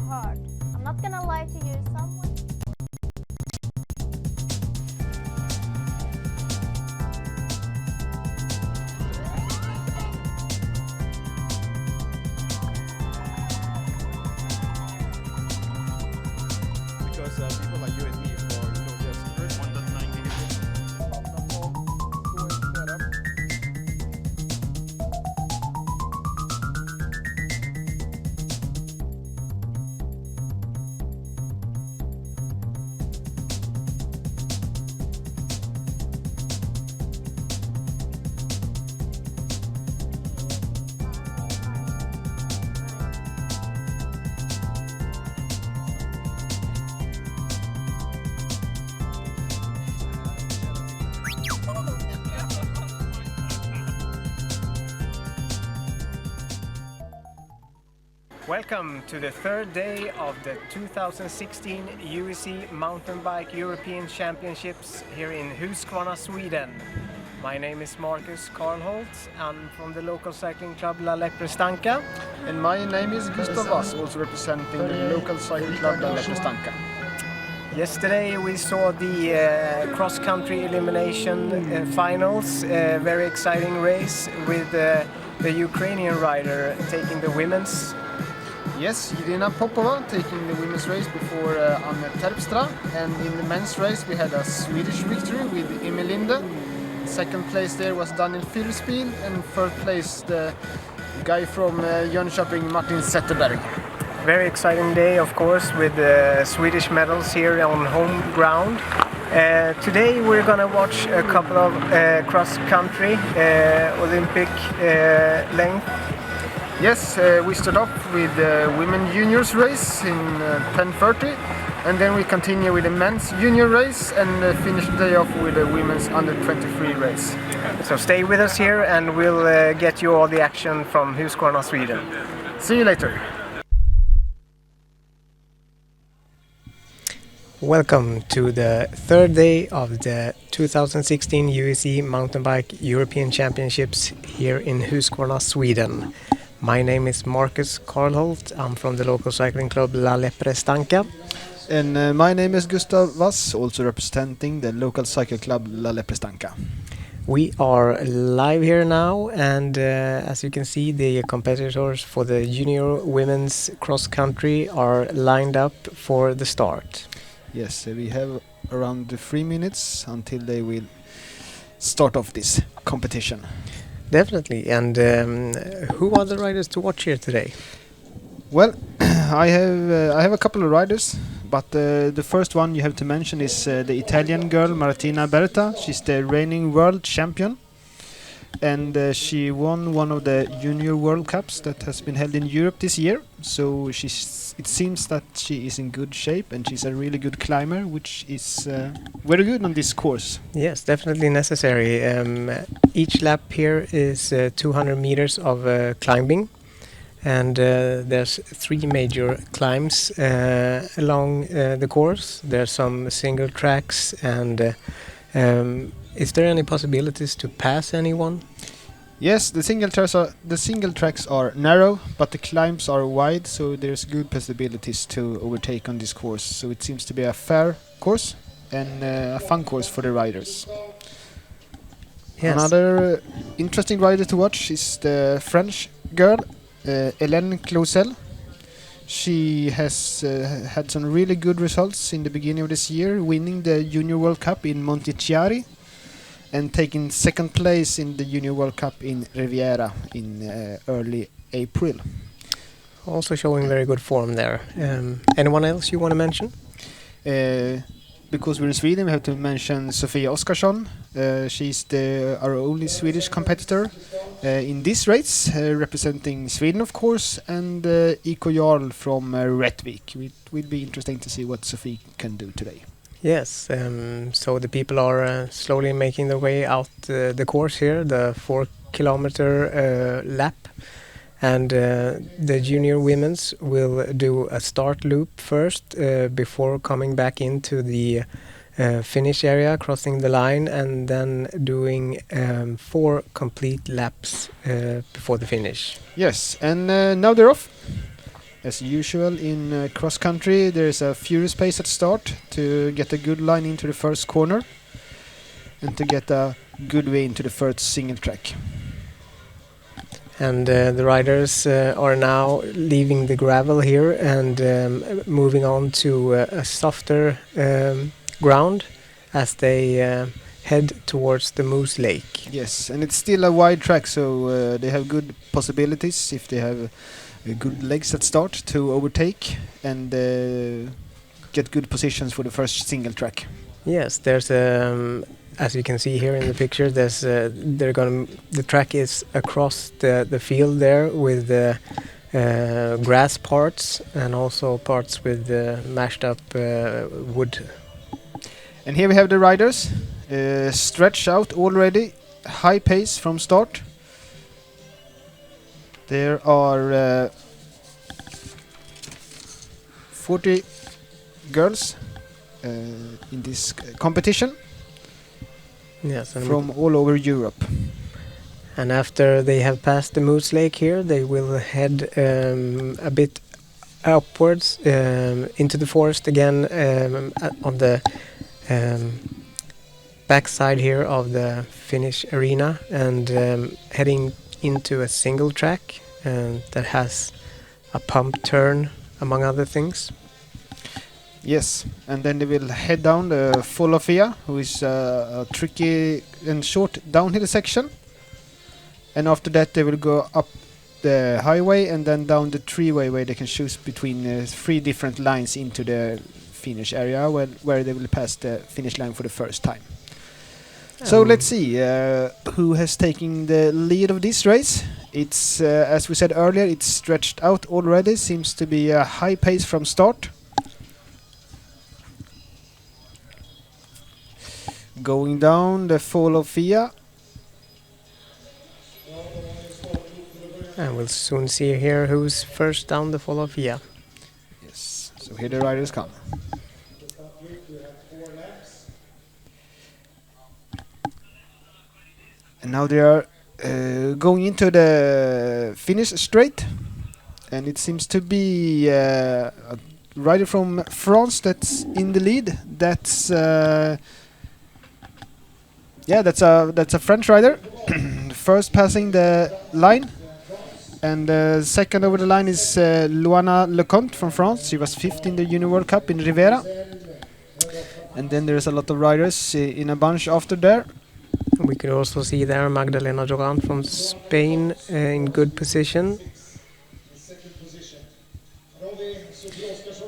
hard. I'm not gonna lie to you, someone... Because people like you and me for just 1.9 gigabits. Welcome to the third day of the 2016 UEC Mountain Bike European Championships here in Huskvarna, Sweden. My name is Marcus Karlholt. I'm from the local cycling club La Leprestanka. And my name is Gustav Vass, also representing the local cycling club La Leprestanka. Yesterday we saw the cross-country elimination finals, very exciting race with the Ukrainian rider taking the women's. Yes, Irina Popova taking the women's race before Anne Terpstra, and in the men's race we had a Swedish victory with Emelinde. Second place there was Daniel Fyrspiel, and third place the guy from Jönköping, Martin Zetterberg. Very exciting day, of course, with Swedish medals here on home ground. Today we're gonna watch a couple of cross-country Olympic length. Yes, we start off with the women juniors race in 10:30, and then we continue with the men's junior race and finish the day off with the women's under 23 race. So stay with us here and we'll get you all the action from Huskvarna, Sweden. See you later. Welcome to the third day of the 2016 UEC Mountain Bike European Championships here in Huskvarna, Sweden. My name is Marcus Karlholt. I'm from the local cycling club La Leprestanka. And my name is Gustav Vass, also representing the local cycle club La Leprestanka. We are live here now, and as you can see, the competitors for the junior women's cross country are lined up for the start. Yes, we have around 3 minutes until they will start off this competition. Definitely. And who are the riders to watch here today? Well, I have a couple of riders, but the first one you have to mention is the Italian girl Martina Berta. She's the reigning world champion, and she won one of the junior world cups that has been held in Europe this year. So it seems that she is in good shape, and she's a really good climber, which is very good on this course. Yes, definitely necessary. Each lap here is 200 meters of climbing, and there's 3 major climbs along the course. There's some single tracks, and is there any possibilities to pass anyone? Yes, the single tracks are narrow, but the climbs are wide, so there's good possibilities to overtake on this course. So it seems to be a fair course and a fun course for the riders. Yes. Another interesting rider to watch is the French girl, Hélène Clausel. She has had some really good results in the beginning of this year, winning the Junior World Cup in Montichiari and taking second place in the Junior World Cup in Riviera in early April. Also showing very good form there. Anyone else you want to mention? Because we're in Sweden, we have to mention Sofia Oskarsson. She's our only Swedish competitor in this race, representing Sweden, of course, and Iko Jarl from Rättvik. It will be interesting to see what Sofie can do today. Yes, so the people are slowly making their way out the course here, the 4-kilometer lap. And the junior women's will do a start loop first before coming back into the finish area, crossing the line, and then doing 4 complete laps before the finish. Yes, and now they're off. As usual in cross country, there's a furious pace at start to get a good line into the first corner and to get a good way into the first single track. And the riders are now leaving the gravel here and moving on to a softer ground as they head towards the Moose Lake. Yes, and it's still a wide track, so they have good possibilities if they have good legs at start to overtake and get good positions for the first single track. Yes, there's as you can see here in the picture, there's the track is across the field there with grass parts and also parts with mashed up wood. And here we have the riders stretch out already, high pace from start. There are 40 girls in this competition. Yes, and from all over Europe. And after they have passed the Moose Lake here, they will head a bit upwards into the forest again on the backside here of the Finnish arena and heading into a single track that has a pump turn among other things. Yes, and then they will head down the Folofia, who is a tricky and short downhill section. And after that they will go up the highway and then down the three-way where they can choose between 3 different lines into the finish area where they will pass the finish line for the first time. So let's see who has taken the lead of this race. It's, as we said earlier, it's stretched out already, seems to be a high pace from start. Going down the Folofia. And we'll soon see here who's first down the Folofia. Yes, so here the riders come. And now they are going into the finish straight. And it seems to be a rider from France that's in the lead. That's that's a French rider. First passing the line. And second over the line is Luana Lecomte from France. She was 5th in the Junior World Cup in Rivera. And then there's a lot of riders in a bunch after there. We could also see there Magdalena Duran from Spain in good position.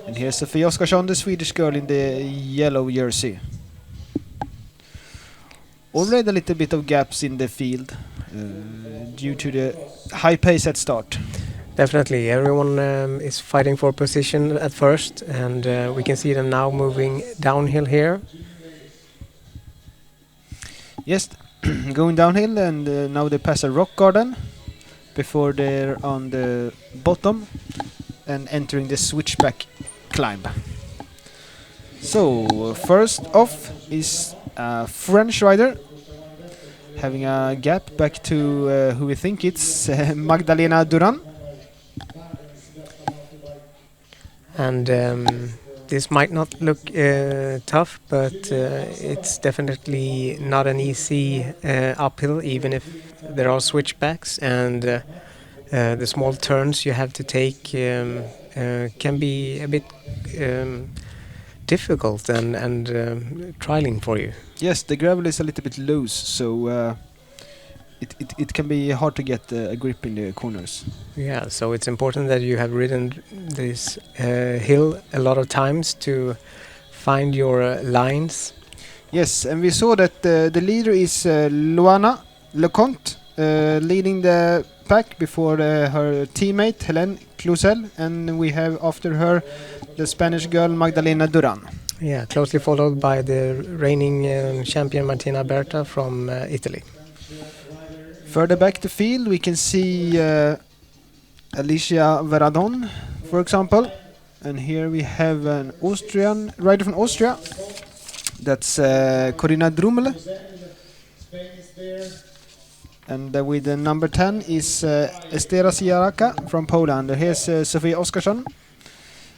And here's Sofia Oskarsson, the Swedish girl in the yellow jersey. Already a little bit of gaps in the field due to the high pace at start. Definitely, everyone is fighting for position at first, and we can see them now moving downhill here. Yes, going downhill, and now they pass a rock garden before they're on the bottom and entering the switchback climb. So first off is a French rider having a gap back to who we think it's Magdalena Duran. And this might not look tough, but it's definitely not an easy uphill, even if there are switchbacks, and the small turns you have to take can be a bit difficult and trialing for you. Yes, the gravel is a little bit loose, so it can be hard to get a grip in the corners. Yeah, so it's important that you have ridden this hill a lot of times to find your lines. Yes, and we saw that the leader is Luana Lecomte, leading the pack before her teammate Hélène Clousel, and we have after her the Spanish girl Magdalena Duran. Yeah, closely followed by the reigning champion Martina Berta from Italy. Further back the field we can see Alicia Veradon, for example, and here we have an Austrian rider from Austria. That's Corinna Drummel. And with the number 10 is Estera Siaraka from Poland. Here's Sofie Oskarsson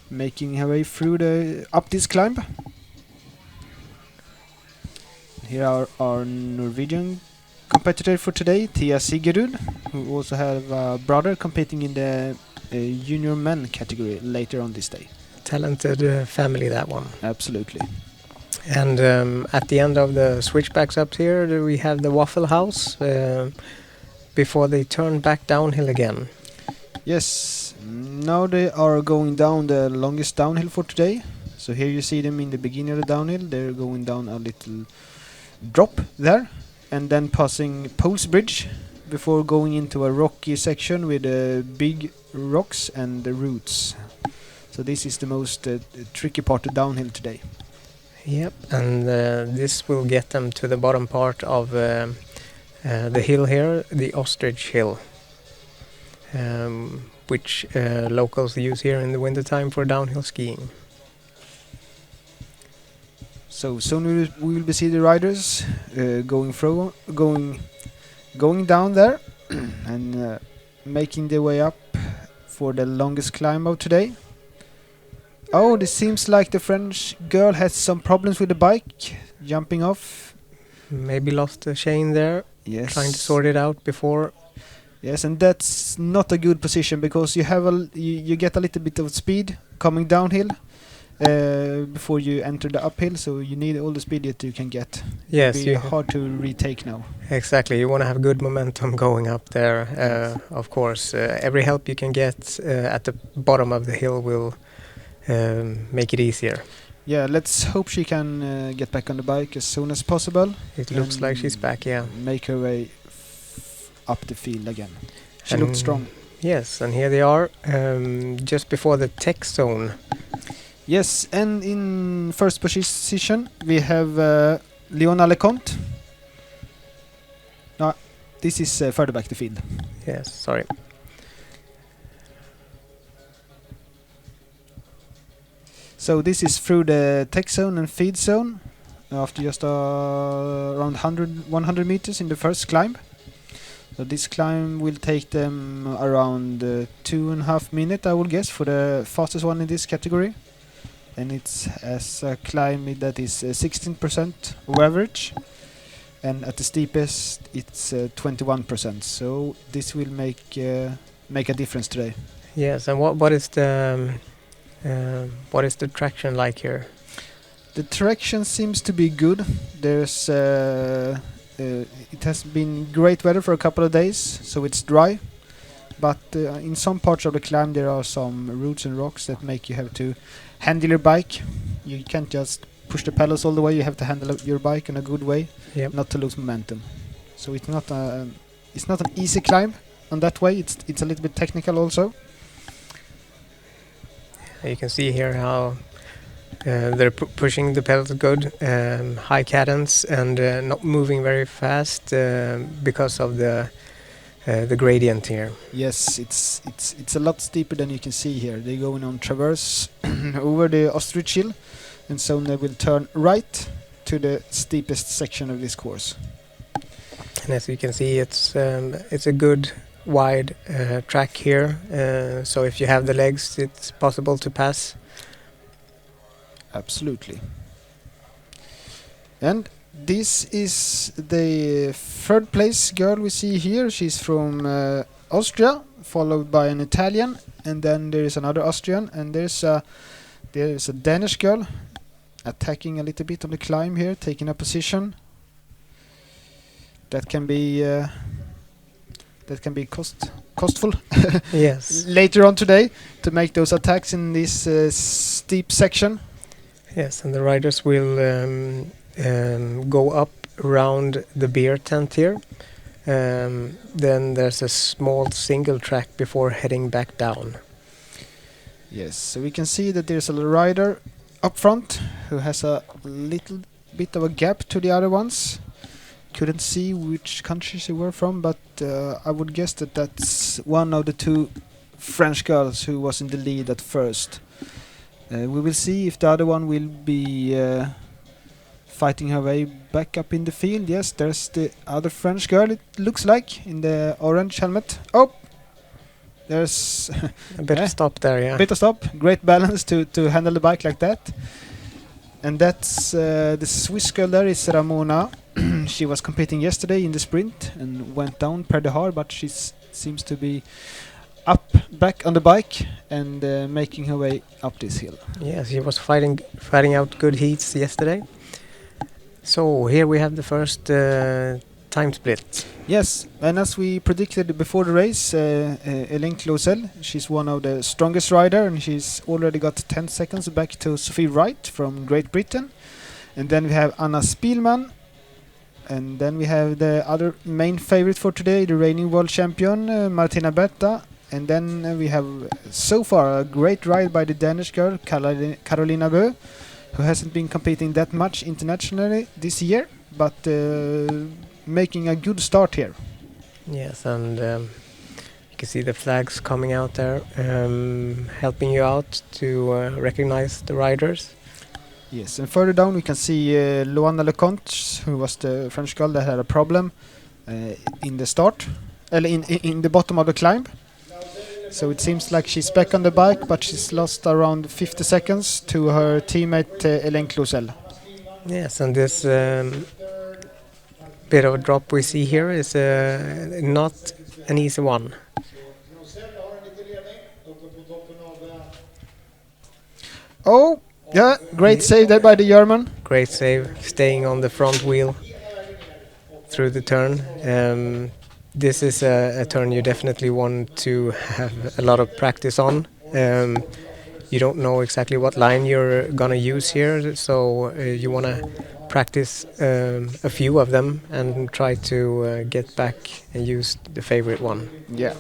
making her way through up this climb. Here are our Norwegian competitor for today, Tia Sigerud, who also have a brother competing in the junior men category later on this day. Talented family, that one. Absolutely. And at the end of the switchbacks up here, we have the Waffle House before they turn back downhill again. Yes, now they are going down the longest downhill for today. So here you see them in the beginning of the downhill. They're going down a little drop there and then passing Poles Bridge before going into a rocky section with big rocks and the roots. So this is the most tricky part of downhill today. Yep, and this will get them to the bottom part of the hill here, the Ostrich Hill, which locals use here in the wintertime for downhill skiing. So soon we will see the riders going down there and making their way up for the longest climb of today. Oh, this seems like the French girl has some problems with the bike, jumping off. Maybe lost the chain there. Yes. Trying to sort it out before. Yes, and that's not a good position because you have you get a little bit of speed coming downhill before you enter the uphill, so you need all the speed that you can get. Yes, it'll be hard to retake now. Exactly, you want to have good momentum going up there. Of course, every help you can get at the bottom of the hill will make it easier. Yeah, let's hope she can get back on the bike as soon as possible. It looks like she's back, yeah. Make her way up the field again. She looked strong. Yes, and here they are, just before the tech zone. Yes, and in first position we have Leona Leconte. No, this is further back the field. Yes, sorry. So this is through the tech zone and feed zone after just around 100 meters in the first climb. So this climb will take them around 2.5 minutes, I will guess, for the fastest one in this category. And it's as a climb that is 16% of average, and at the steepest it's 21%. So this will make a difference today. Yes, and what is the traction like here? The traction seems to be good. There's it has been great weather for a couple of days, so it's dry. But in some parts of the climb there are some roots and rocks that make you have to handle your bike. You can't just push the pedals all the way. You have to handle your bike in a good way, not to lose momentum. So it's not an easy climb on that way. It's a little bit technical also. You can see here how they're pushing the pedals good, high cadence, and not moving very fast because of the gradient here. Yes, it's a lot steeper than you can see here. They're going on traverse over the Ostrich Hill, and so they will turn right to the steepest section of this course. And as you can see, it's a good wide track here, so if you have the legs, it's possible to pass. Absolutely. And this is the third place girl we see here. She's from Austria, followed by an Italian, and then there is another Austrian, and there's a Danish girl attacking a little bit on the climb here, taking a position. That can be costful. Yes. Later on today to make those attacks in this steep section. Yes, and the riders will go up around the beer tent here. Then there's a small single track before heading back down. Yes, so we can see that there's a rider up front who has a little bit of a gap to the other ones. Couldn't see which countries they were from, but I would guess that that's one of the two French girls who was in the lead at first. We will see if the other one will be fighting her way back up in the field. Yes, there's the other French girl, it looks like, in the orange helmet. Oh! There's A bit of stop there, yeah. bit of stop. Great balance to handle the bike like that. And that's the Swiss girl there is Ramona. She was competing yesterday in the sprint and went down pretty hard, but she seems to be back on the bike and making her way up this hill. Yes, she was fighting out good heats yesterday. So here we have the first time split. Yes, and as we predicted before the race, Elaine Clausel, she's one of the strongest rider, and she's already got 10 seconds back to Sophie Wright from Great Britain. And then we have Anna Spielman, and then we have the other main favorite for today, the reigning world champion, Martina Berta. And then we have so far a great ride by the Danish girl, Carolina Bø, who hasn't been competing that much internationally this year, but making a good start here. Yes, and you can see the flags coming out there, helping you out to recognize the riders. Yes, and further down we can see Luana Leconte, who was the French girl that had a problem in the start, in the bottom of the climb. So it seems like she's back on the bike, but she's lost around 50 seconds to her teammate Elaine Clausel. Yes, and this bit of a drop we see here is not an easy one. Oh, yeah, great save there by the German. Great save, staying on the front wheel through the turn. This is a turn you definitely want to have a lot of practice on. You don't know exactly what line you're gonna use here, so you want to practice a few of them and try to get back and use the favorite one. Yeah.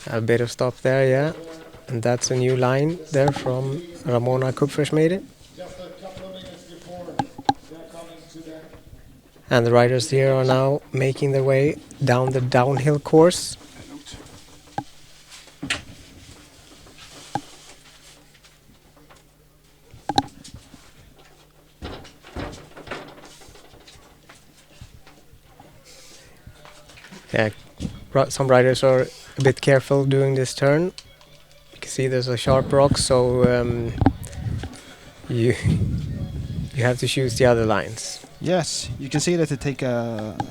A bit of stop there, yeah. And that's a new line there from Ramona Kupfersmede. And the riders here are now making their way down the downhill course. Yeah, some riders are a bit careful doing this turn. You can see there's a sharp rock, so you have to choose the other lines. Yes, you can see that they take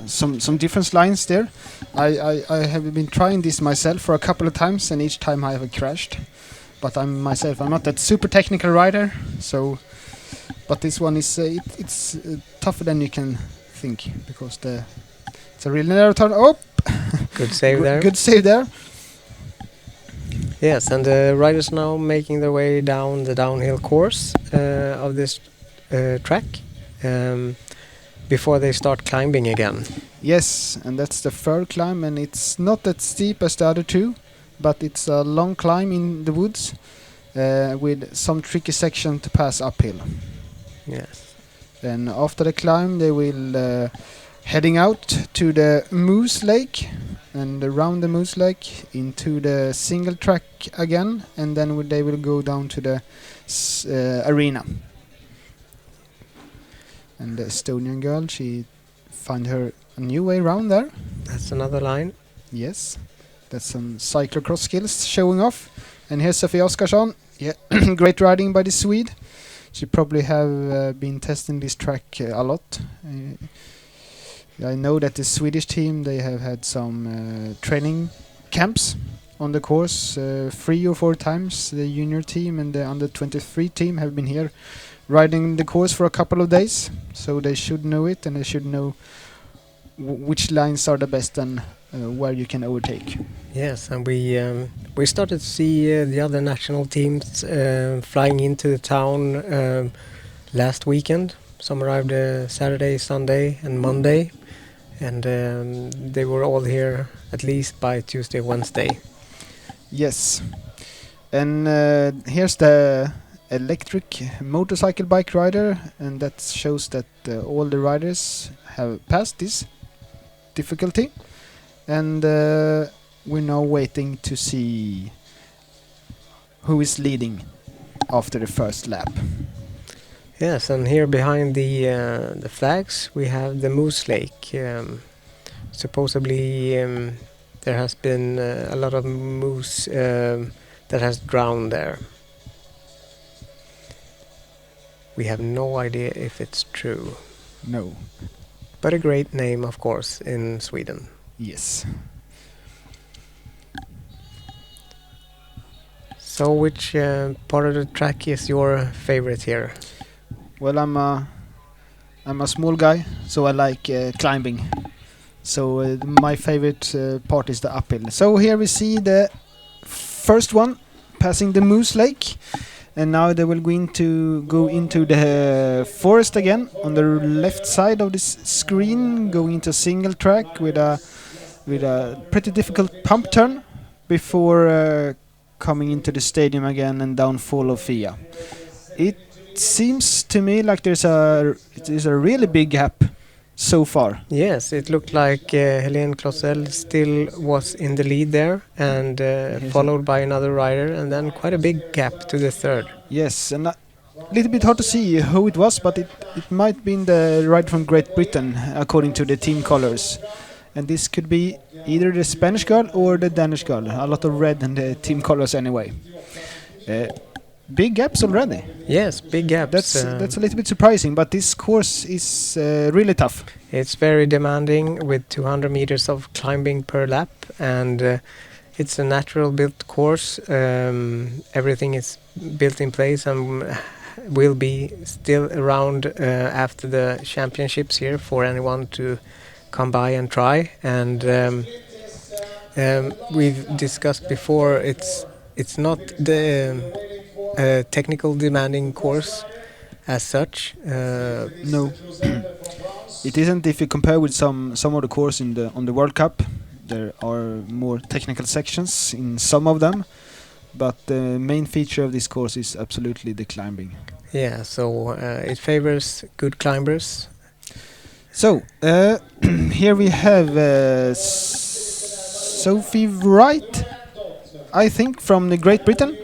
some different lines there. I have been trying this myself for a couple of times, and each time I have crashed. But I'm not that super technical rider, so. But this one is it's tougher than you can think, because it's a really narrow turn. Oh, good save there. Good save there. Yes, and the riders now making their way down the downhill course of this track. Before they start climbing again. Yes, and that's the third climb, and it's not that steep as the other two, but it's a long climb in the woods with some tricky section to pass uphill. Yes. Then after the climb they will heading out to the Moose Lake, and around the Moose Lake into the single track again, and then they will go down to the arena. And the Estonian girl, she found her a new way around there. That's another line. Yes, that's some cyclocross skills showing off. And here's Sofia Oskarsson. Yeah, great riding by the Swede. She probably have been testing this track a lot. I know that the Swedish team, they have had some training camps on the course 3 or 4 times. The junior team and the under 23 team have been here riding the course for a couple of days, so they should know it, and they should know which lines are the best and where you can overtake. Yes, and we started to see the other national teams flying into the town last weekend. Some arrived Saturday, Sunday and Monday, and they were all here at least by Tuesday, Wednesday. Yes, and here's the electric motorcycle bike rider, and that shows that all the riders have passed this difficulty, and we're now waiting to see who is leading after the first lap. Yes, and here behind the flags we have the Moose Lake. Supposedly there has been a lot of moose that has drowned there. We have no idea if it's true, No. but a great name, of course, in Sweden. Yes. So which part of the track is your favorite here? Well, I'm a small guy, so I like climbing. So my favorite part is the uphill. So here we see the first one passing the Moose Lake, and now they will go into the forest again on the left side of this screen, going into single track with a pretty difficult pump turn before coming into the stadium again and downfall of FIA. It seems to me like there's a really big gap so far. Yes, it looked like Helene Clausel still was in the lead there, and followed by another rider, and then quite a big gap to the third. Yes, and a little bit hard to see who it was, but it might be the rider from Great Britain, according to the team colors. And this could be either the Spanish girl or the Danish girl. A lot of red in the team colors anyway. Big gaps already. Yes, big gaps. That's a little bit surprising, but this course is really tough. It's very demanding with 200 meters of climbing per lap, and it's a natural built course. Everything is built in place and will be still around after the championships here for anyone to come by and try. And we've discussed before, it's not the technical demanding course as such. No, it isn't. If you compare with some of the course on the World Cup, there are more technical sections in some of them, but the main feature of this course is absolutely the climbing. Yeah, so it favors good climbers. So here we have Sophie Wright, I think, from the Great Britain.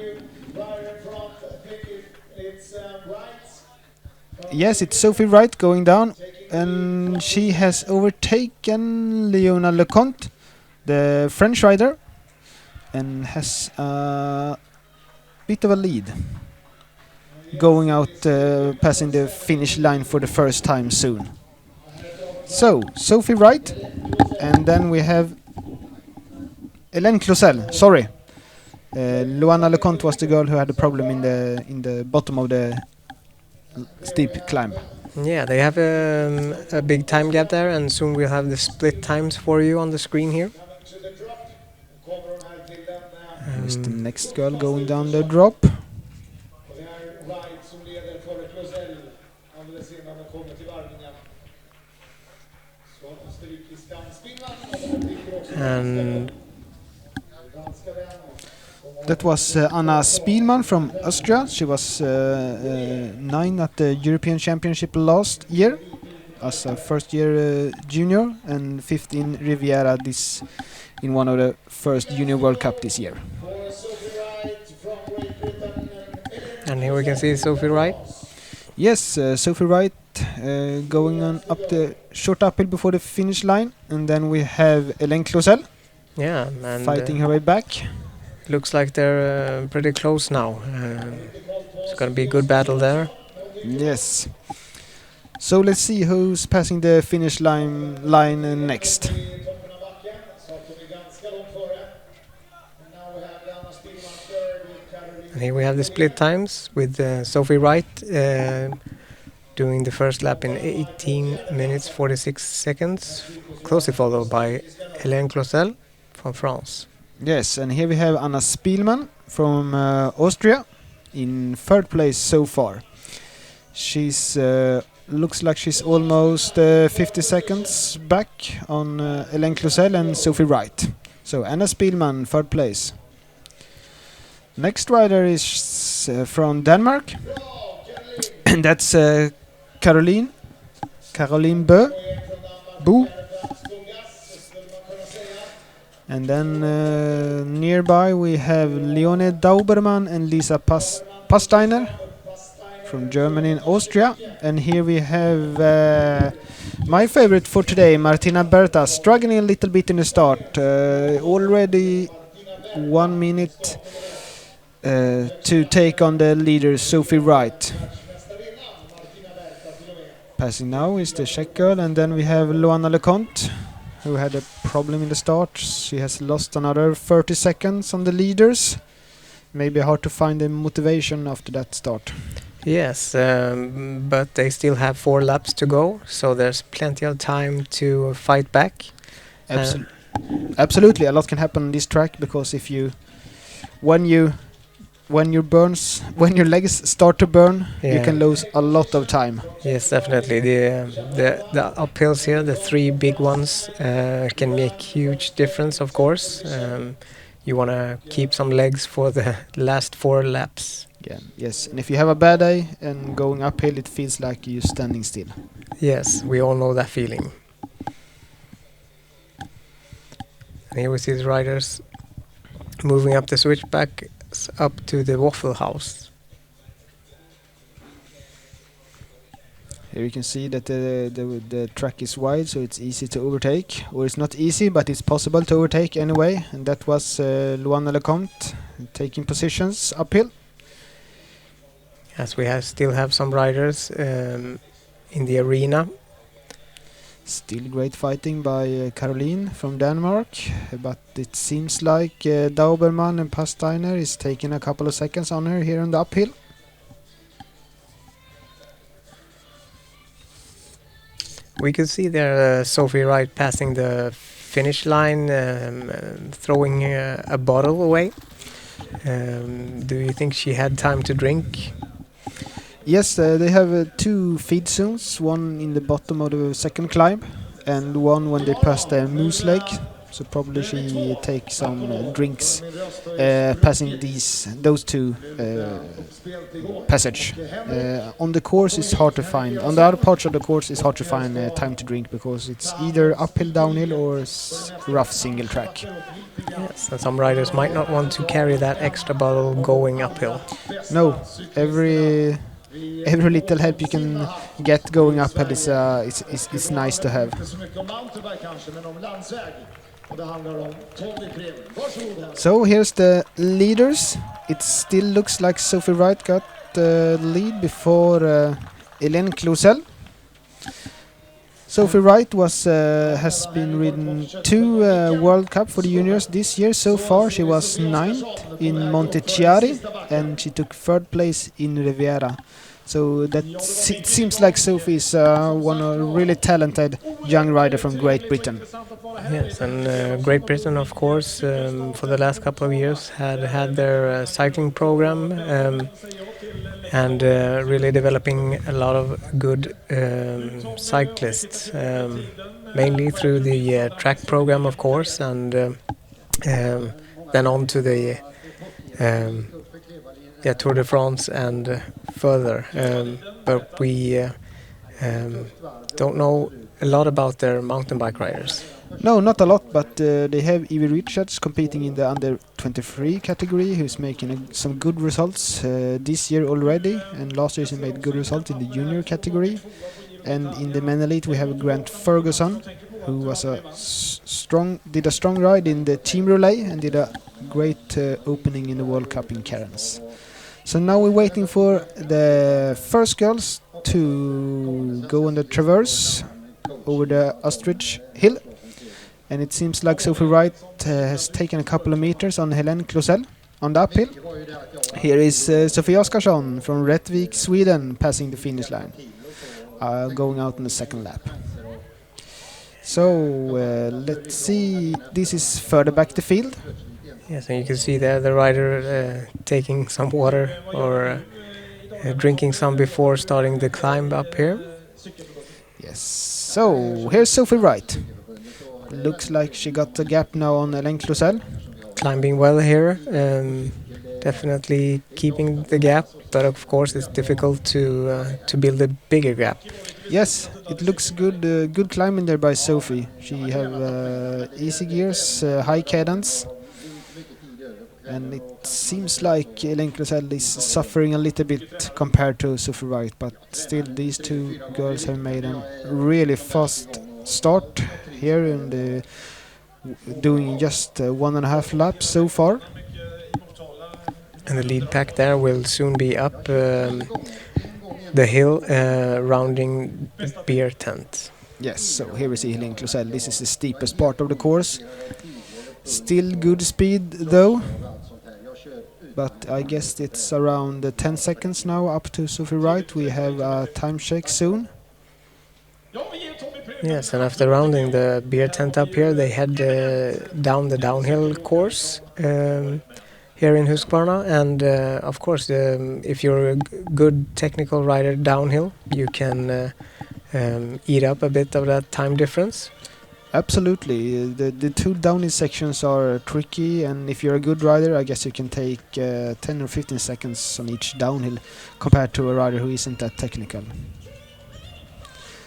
Yes, it's Sophie Wright going down, and she has overtaken Leona Leconte, the French rider, and has a bit of a lead, going out passing the finish line for the first time soon. So, Sophie Wright, and then we have Helene Clausel. Sorry, Luana Leconte was the girl who had a problem in the bottom of the steep climb. Yeah, they have a big time gap there, and soon we'll have the split times for you on the screen here. Here's the next girl going down the drop. And that was Anna Spielmann from Austria. She was 9 at the European Championship last year as a first-year junior, and 5th in Riviera in one of the first Junior World Cup this year. And here we can see Sophie Wright. Yes, Sophie Wright going on up the short uphill before the finish line, and then we have Helene Clausel And fighting her way back. Looks like they're pretty close now. It's gonna be a good battle there. Yes. So let's see who's passing the finish line next. And here we have the split times with Sophie Wright doing the first lap in 18 minutes 46 seconds, closely followed by Helene Clausel from France. Yes, and here we have Anna Spielmann from Austria in 3rd place so far. She's looks like she's almost 50 seconds back on Helene Clausel and Sophie Wright. So Anna Spielmann, 3rd place. Next rider is from Denmark, and that's Caroline Bø. And then nearby we have Leone Daubermann and Lisa Pasteiner from Germany and Austria. And here we have my favorite for today, Martina Berta, struggling a little bit in the start. Already 1 minute to take on the leader, Sophie Wright. Passing now is the Czech girl, and then we have Luana Leconte, who had a problem in the start. She has lost another 30 seconds on the leaders. Maybe hard to find the motivation after that start. Yes, but they still have 4 laps to go, so there's plenty of time to fight back. Absolutely, a lot can happen on this track, because if you when your legs start to burn, you can lose a lot of time. Yes, definitely. The uphills here, the 3 big ones, can make huge difference. Of course, you want to keep some legs for the last 4 laps. Yeah, yes, and if you have a bad day and going uphill, it feels like you're standing still. Yes, we all know that feeling. And here we see the riders moving up the switchback up to the Waffle House. Here you can see that the track is wide, so it's easy to overtake. Or it's not easy, but it's possible to overtake anyway. And that was Luana Leconte taking positions uphill. As we still have some riders in the arena. Still great fighting by Caroline from Denmark, but it seems like Daubermann and Pasteiner is taking a couple of seconds on her here on the uphill. We could see there Sophie Wright passing the finish line, throwing a bottle away. Do you think she had time to drink? Yes, they have 2 feed zones, one in the bottom of the second climb and one when they pass the Moose Lake. So probably she takes some drinks passing those 2 passage. On the course it's hard to find. On the other parts of the course it's hard to find time to drink, because it's either uphill, downhill or rough single track. Yes, and some riders might not want to carry that extra bottle going uphill. No, every little help you can get going uphill is nice to have. So here's the leaders. It still looks like Sophie Wright got the lead before Hélène Clausel. Sophie Wright has been ridden 2 World Cup for the juniors this year. So far she was 9th in Montechiari and she took 3rd place in Riviera. So it seems like Sophie is one really talented young rider from Great Britain. Yes, and Great Britain, of course, for the last couple of years had their cycling program and really developing a lot of good cyclists, mainly through the track program, of course, and then on to the Tour de France and further. But we don't know a lot about their mountain bike riders. No, not a lot, but they have Evie Richards competing in the under 23 category, who's making some good results this year already, and last year she made good results in the junior category. And in the men elite we have Grant Ferguson, who was did a strong ride in the team relay and did a great opening in the World Cup in Cairns. So now we're waiting for the first girls to go on the traverse over the Ostrich Hill. And it seems like Sophie Wright has taken a couple of meters on Hélène Clausel on the uphill. Here is Sofia Oskarsson from Rättvik, Sweden, passing the finish line, going out in the second lap. So let's see, this is further back the field. Yes, and you can see there the rider taking some water or drinking some before starting the climb up here. Yes, so here's Sophie Wright. Looks like she got the gap now on Hélène Clausel. Climbing well here, definitely keeping the gap, but of course it's difficult to build a bigger gap. Yes, it looks good. Good climbing there by Sophie. She have easy gears, high cadence, and it seems like Elaine Closel is suffering a little bit compared to Sophie Wright, but still these two girls have made a really fast start here in the doing just 1.5 laps so far. And the lead pack there will soon be up the hill rounding the beer tent. Yes, so here we see Helene Closel. This is the steepest part of the course. Still good speed though, but I guess it's around 10 seconds now up to Sophie Wright. We have a time check soon. Yes, and after rounding the beer tent up here, they head down the downhill course here in Huskvarna. And of course, if you're a good technical rider downhill, you can eat up a bit of that time difference. Absolutely, the two downhill sections are tricky, and if you're a good rider, I guess you can take 10 or 15 seconds on each downhill compared to a rider who isn't that technical.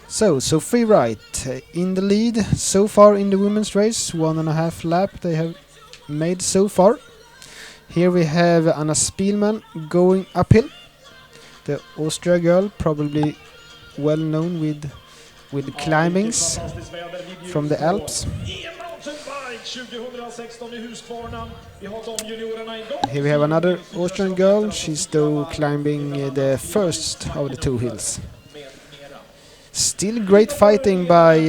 So, Sophie Wright in the lead so far in the women's race, 1.5 lap they have made so far. Here we have Anna Spielmann going uphill, the Austria girl, probably well known with climbings from the Alps. Here we have another Austrian girl. She's though climbing the first of the two hills. Still great fighting by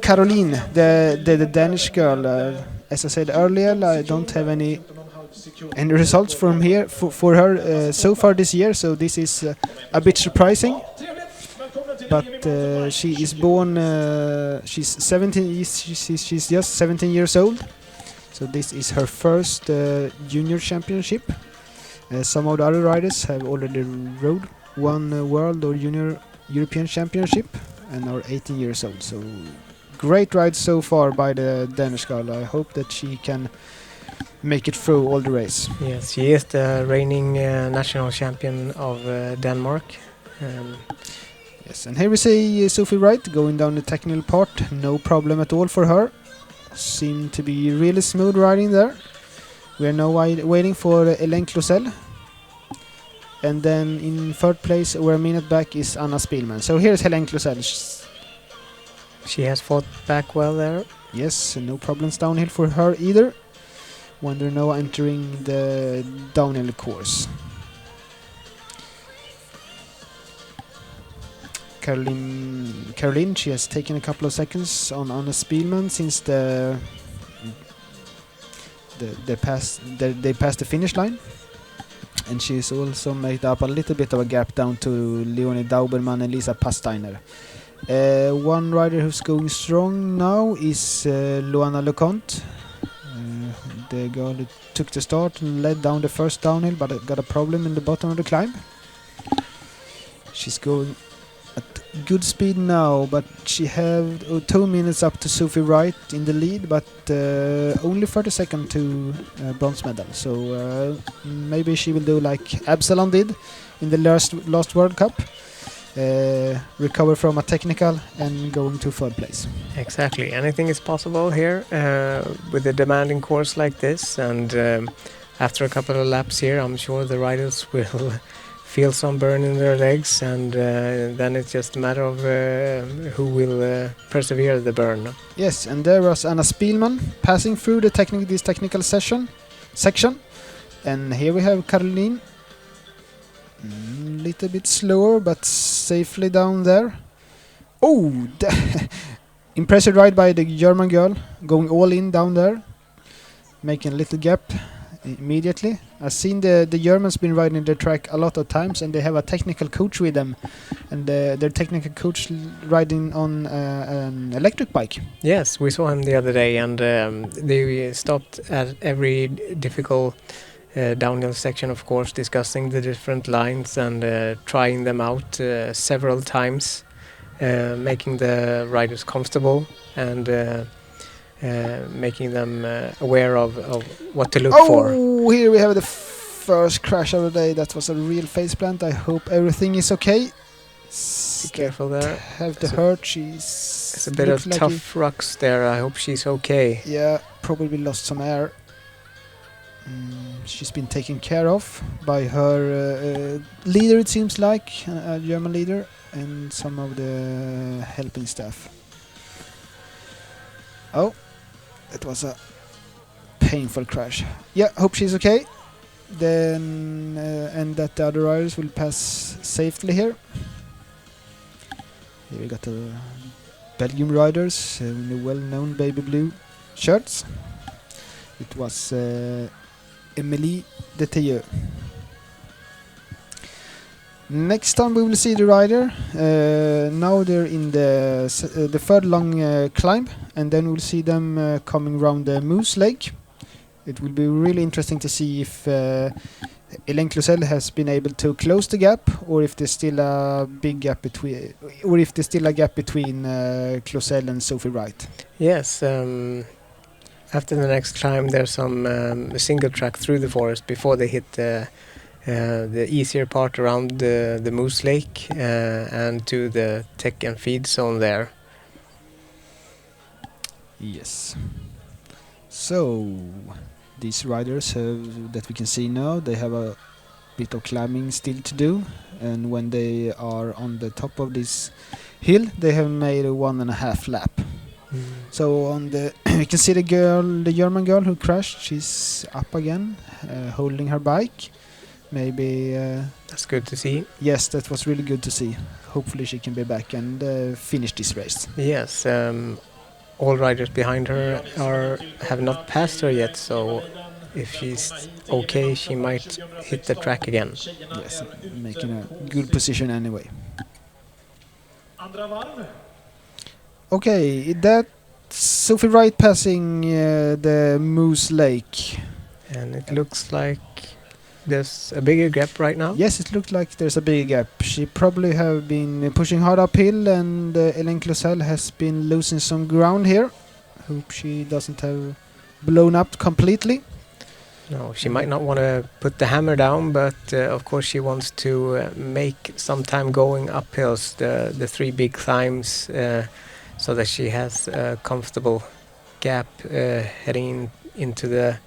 Caroline, the Danish girl. As I said earlier, I don't have any results from here for her so far this year, so this is a bit surprising. But she is born. She's 17. She's just 17 years old. So this is her first junior championship. Some of the other riders have already rode one world or junior European championship and are 18 years old. So great ride so far by the Danish girl. I hope that she can make it through all the race. Yes, she is the reigning national champion of Denmark. Yes, and here we see Sophie Wright going down the technical part. No problem at all for her. Seemed to be really smooth riding there. We are now waiting for Elaine Closel. And then in third place, we're a minute back, is Anna Spielmann. So here's Helene Closel. She has fought back well there. Yes, no problems downhill for her either. When they're now entering the downhill course. Caroline, she has taken a couple of seconds on Anna Spielmann since they passed the finish line. And she's also made up a little bit of a gap down to Leonie Dauberman and Lisa Pasteiner. One rider who's going strong now is Luana Leconte, the girl who took the start and led down the first downhill, but got a problem in the bottom of the climb. She's going at good speed now, but she have 2 minutes up to Sophie Wright in the lead, but only 30 seconds to bronze medal. So maybe she will do like Absalon did in the last World Cup, recover from a technical and going to third place. Exactly, anything is possible here with a demanding course like this, and after a couple of laps here, I'm sure the riders will feel some burn in their legs, and then it's just a matter of who will persevere the burn. Yes, and there was Anna Spielmann passing through the this technical section, and here we have Caroline, little bit slower but safely down there. Oh, impressive ride by the German girl, going all in down there, making a little gap immediately. I've seen the Germans been riding the track a lot of times, and they have a technical coach with them, and their technical coach riding on an electric bike. Yes, we saw him the other day, and they stopped at every difficult downhill section, of course, discussing the different lines and trying them out several times, making the riders comfortable and making them aware of what to look for. Oh, here we have the first crash of the day. That was a real faceplant. I hope everything is okay. Be careful there. Have the There's hurt. She's There's a bit of looks like tough rocks there. I hope she's okay. yeah, probably lost some air. She's been taken care of by her leader, it seems like, a German leader, and some of the helping staff. Oh, that was a painful crash. Yeah, hope she's okay. Then and that the other riders will pass safely here. Here we got the Belgium riders in the well-known baby blue shirts. It was Emilie Deteyeux. Next time we will see the rider. Now they're in the third long climb, and then we'll see them coming around the Moose Lake. It will be really interesting to see if Hélène Clausel has been able to close the gap, or if there's still a big gap between, Clausel and Sophie Wright. Yes. After the next climb, there's some single track through the forest before they hit the easier part around the Moose Lake and to the tech and feed zone there. Yes. So these riders that we can see now, they have a bit of climbing still to do, and when they are on the top of this hill, they have made a 1.5 lap. So on the you can see the German girl who crashed. She's up again, holding her bike. Maybe that's good to see. Yes, that was really good to see. Hopefully she can be back and finish this race. Yes, all riders behind her have not passed her yet, so if she's okay, she might hit the track again. Yes, making a good position anyway. Okay, that's Sophie Wright passing the Moose Lake. And it looks like there's a bigger gap right now. Yes, it looks like there's a big gap. She probably have been pushing hard uphill, and Hélène Clausel has been losing some ground here. Hope she doesn't have blown up completely. No, she might not want to put the hammer down, but of course she wants to make some time going uphills, the 3 big climbs, so that she has a comfortable gap heading into the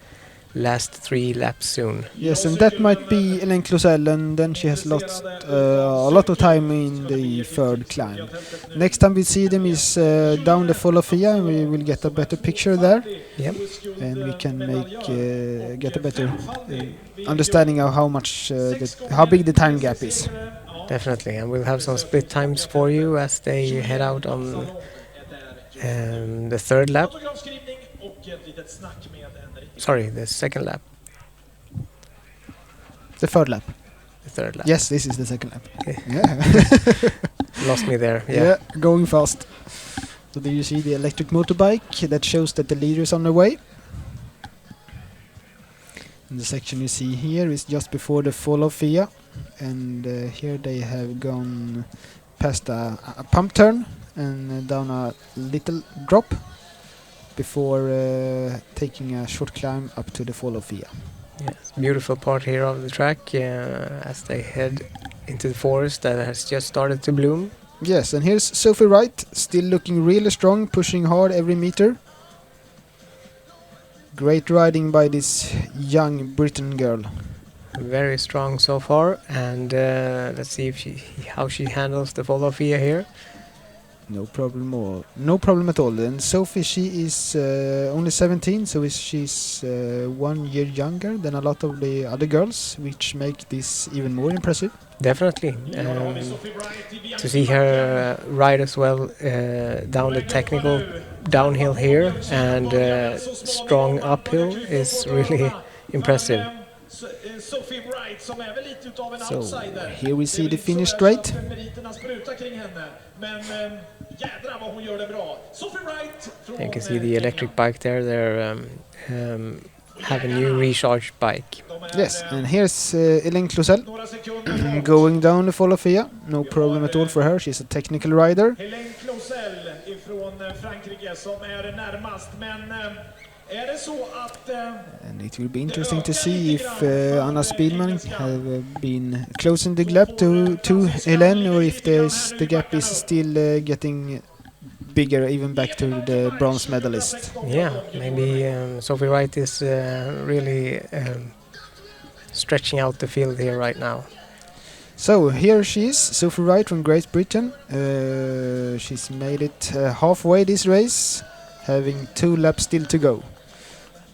last 3 laps soon. Yes, and that might be Hélène Clausel, and then she has lost a lot of time in the third climb. Next time we see them is down the Folofia, and we will get a better picture there. Yep. And we can get a better understanding of how big the time gap is. Definitely, and we'll have some split times for you as they head out on the third lap. Sorry, the second lap. The third lap. The third lap. Yes, this is the second lap. Okay. Yeah. Lost me there. Yeah, going fast. So there you see the electric motorbike that shows that the leader is on the way. And the section you see here is just before the Folofia, and here they have gone past a pump turn and down a little drop before taking a short climb up to the Folofia. Yes, beautiful part here of the track as they head into the forest that has just started to bloom. Yes, and here's Sophie Wright, still looking really strong, pushing hard every meter. Great riding by this young Briton girl. Very strong so far, and let's see if how she handles the Folofia here. No problem at all. And Sophie, she is only 17, so she's 1 year younger than a lot of the other girls, which make this even more impressive. Definitely. To see her ride as well down the technical downhill here and strong uphill is really impressive. So here we see the finish straight. You can see the electric bike there. They're have a new recharge bike. Yes, and here's Hélène Clausel going down the Folofia. No problem at all for her. She's a technical rider. And it will be interesting to see if Anna Spielman have been closing the gap to Helen, or if the gap is still getting bigger, even back to the bronze medalist. Yeah, maybe Sophie Wright is really stretching out the field here right now. So here she is, Sophie Wright from Great Britain. She's made it halfway this race, having 2 laps still to go.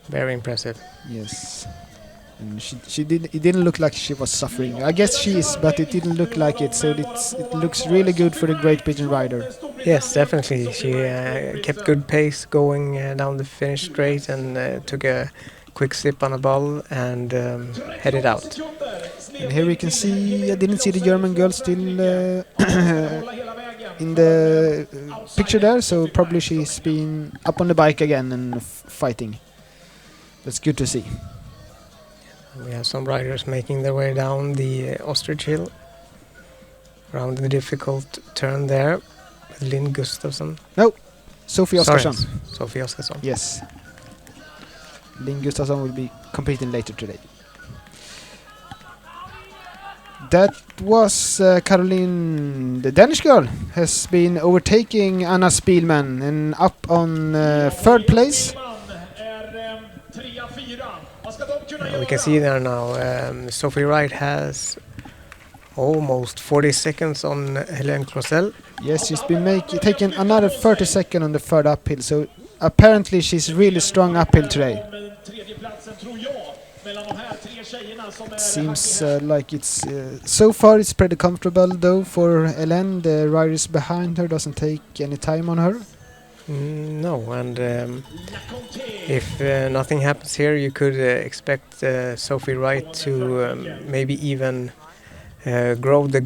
Very impressive. Yes, and it didn't look like she was suffering. I guess she is, but it didn't look like it. So it looks really good for the Great Britain rider. Yes, definitely. She kept good pace going down the finish straight and took a quick sip on a ball and headed out. And here we can see, I didn't see the German girl still in the picture there, so probably she's been up on the bike again and fighting. That's good to see. We have some riders making their way down the Ostrich Hill around the difficult turn there with Linn Gustafsson. No, Sophie Oskarsson. Sophie Oskarsson. Yes. Linn Gustafsson will be competing later today. That was Caroline, the Danish girl, has been overtaking Anna Spielman and up on 3rd place. We can see there now Sophie Wright has almost 40 seconds on Helene Clausel. Yes, she's been taking another 30 seconds on the 3rd uphill, so apparently she's really strong uphill today. It seems like it's so far it's pretty comfortable though for Helene. The riders behind her doesn't take any time on her. No, and if nothing happens here, you could expect Sophie Wright to maybe even grow the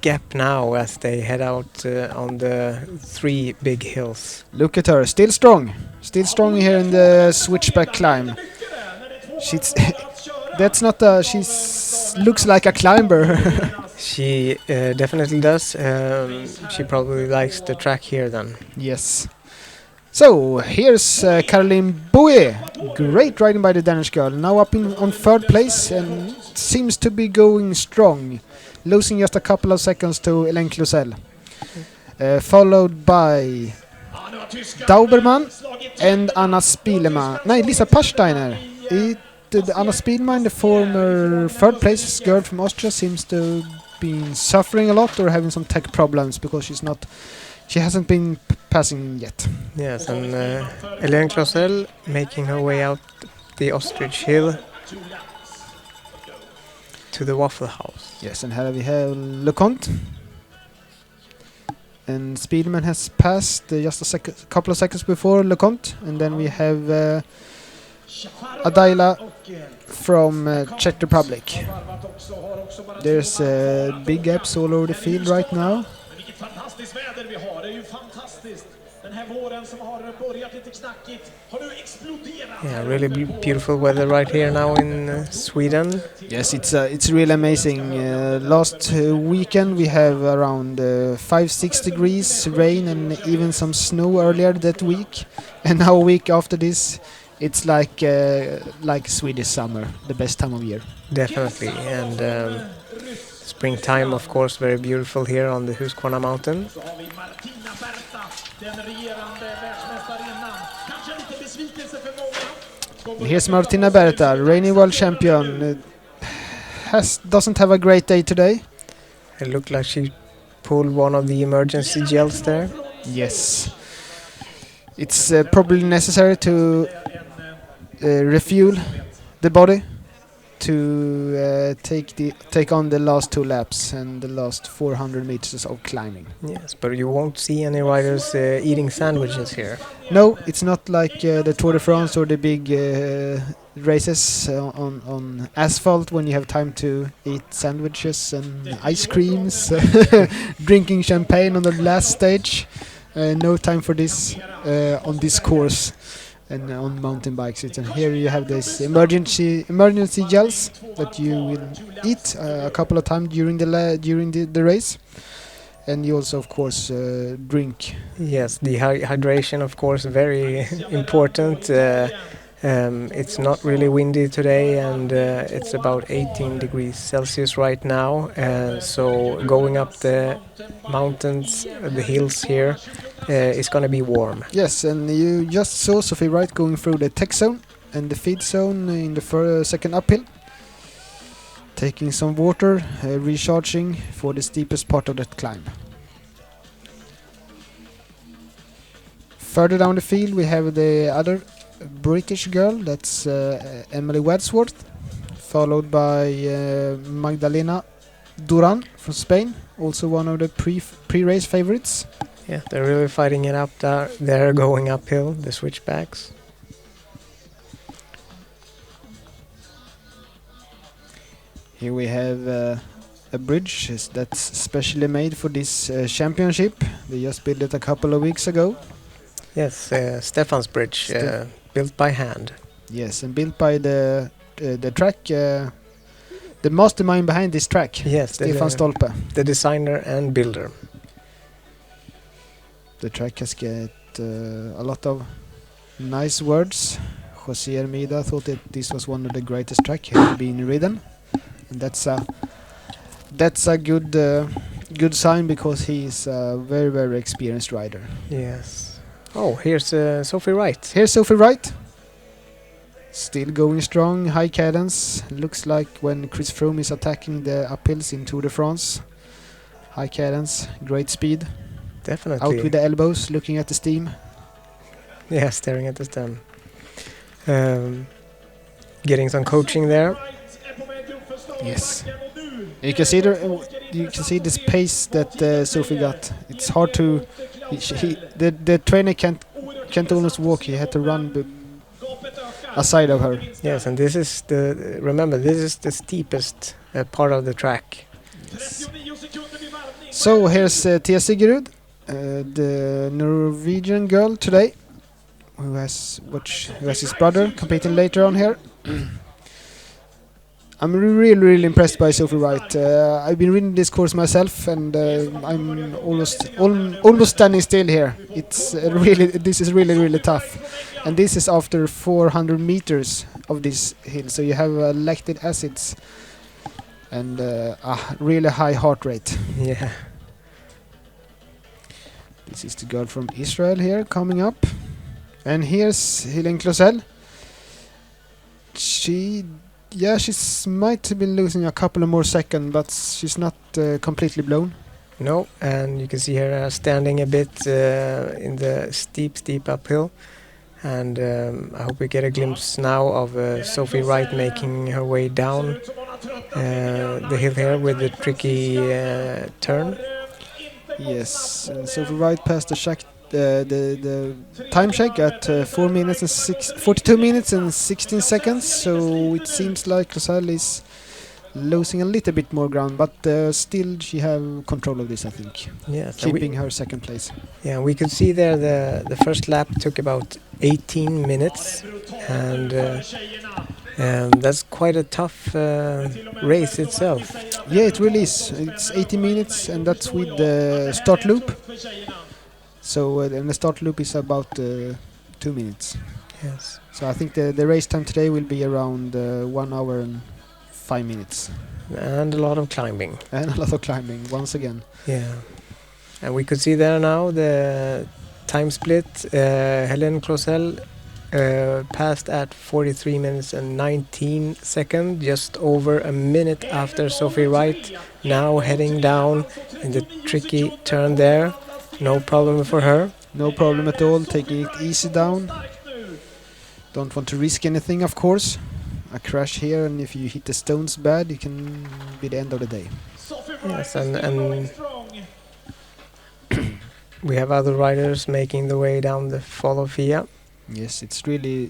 gap now as they head out on the 3 big hills. Look at her, still strong here in the switchback climb. She's that's not a, looks like a climber. She definitely does. She probably likes the track here then. Yes. So here's Caroline Boe. Great riding by the Danish girl. Now up on 3rd place and seems to be going strong. Losing just a couple of seconds to Helene Clausel. Followed by Daubermann and Anna Spielman. No, Lisa Pachsteiner. Anna Spielman, the former 3rd place girl from Austria, seems to be suffering a lot or having some tech problems because she hasn't been passing yet. Yes, and Helene Clausel making her way out the Ostrich Hill to the Waffle House. Yes, and here we have LeConte. And Spielman has passed just a couple of seconds before LeConte. And then we have Adaila from Czech Republic. There's big gaps all over the field right now. Yeah, really beautiful weather right here now in Sweden. Yes, it's really amazing. Last weekend we have around 5-6 degrees, rain and even some snow earlier that week. And now a week after this, it's like Swedish summer, the best time of year. Definitely, and springtime, of course, very beautiful here on the Huskvarna mountain. Here's Martina Berta, reigning world champion. Doesn't have a great day today. It looked like she pulled one of the emergency gels there. Yes. It's probably necessary to refuel the body to take on the last 2 laps and the last 400 meters of climbing. Yes, but you won't see any riders eating sandwiches here. No, it's not like the Tour de France or the big races on asphalt when you have time to eat sandwiches and ice creams, drinking champagne on the last stage. No time for this on this course. And on mountain bikes, and here you have this emergency gels that you will eat a couple of times during the race. and you also, of course, drink. Yes, the hydration, of course, very important. It's not really windy today, and it's about 18 degrees Celsius right now. So going up the mountains, the hills here, is going to be warm. Yes, and you just saw Sophie Wright going through the tech zone and the feed zone in the second uphill. Taking some water, recharging for the steepest part of that climb. Further down the field we have the other British girl, that's Emily Wadsworth, followed by Magdalena Duran from Spain, also one of the pre-race favorites. Yeah, they're really fighting it up there. They're going uphill, the switchbacks. Here we have a bridge that's specially made for this championship. They just built it a couple of weeks ago. Yes, Stefan's Bridge, built by hand. Yes, and built by the track, the mastermind behind this track. Yes, Stefan Stolpe. the designer and builder. The track has got a lot of nice words. Jose Hermida thought that this was one of the greatest tracks ever been ridden, and that's a good sign because he is a very experienced rider. Yes. Oh, here's Sophie Wright. Here's Sophie Wright. Still going strong, high cadence. Looks like when Chris Froome is attacking the uphills in Tour de France. High cadence, great speed. Definitely. Out with the elbows, looking at the steam. Yeah, staring at the stem. Getting some coaching there. Yes. You can see this pace that Sophie got. It's hard to. The trainer can't almost walk. He had to run aside of her. Yes, and this is the steepest part of the track. Yes. So here's Tia Sigurd, the Norwegian girl today, who has his brother competing later on here. I'm really impressed by Sophie Wright. I've been reading this course myself, and I'm almost standing still here. This is really tough, and this is after 400 meters of this hill. So you have lactic acids and a really high heart rate. Yeah. This is the girl from Israel here coming up, and here's Hélène Clausel. She might have been losing a couple of more seconds, but she's not completely blown. No, and you can see her standing a bit in the steep uphill. And I hope we get a glimpse now of Sophie Wright making her way down the hill here with the tricky turn. Yes, and Sophie Wright passed the time check at 42 minutes and 16 seconds, so it seems like Clausel is losing a little bit more ground, but still she have control of this, I think. Yes, keeping her second place. Yeah, we could see there the first lap took about 18 minutes, and that's quite a tough race itself. Yeah, it really is. It's 80 minutes, and that's with the start loop. So and the start loop is about 2 minutes. Yes. So I think the race time today will be around 1 hour and 5 minutes. And a lot of climbing. And a lot of climbing, once again. Yeah. And we could see there now the time split. Hélène Clausel passed at 43 minutes and 19 seconds, just over a minute after Sophie Wright. Now heading down in the tricky turn there. No problem for her. No problem at all, taking it easy down. Don't want to risk anything, of course. A crash here, and if you hit the stones bad, it can be the end of the day. Yes, and we have other riders making the way down the fall of Fia. Yes, it's really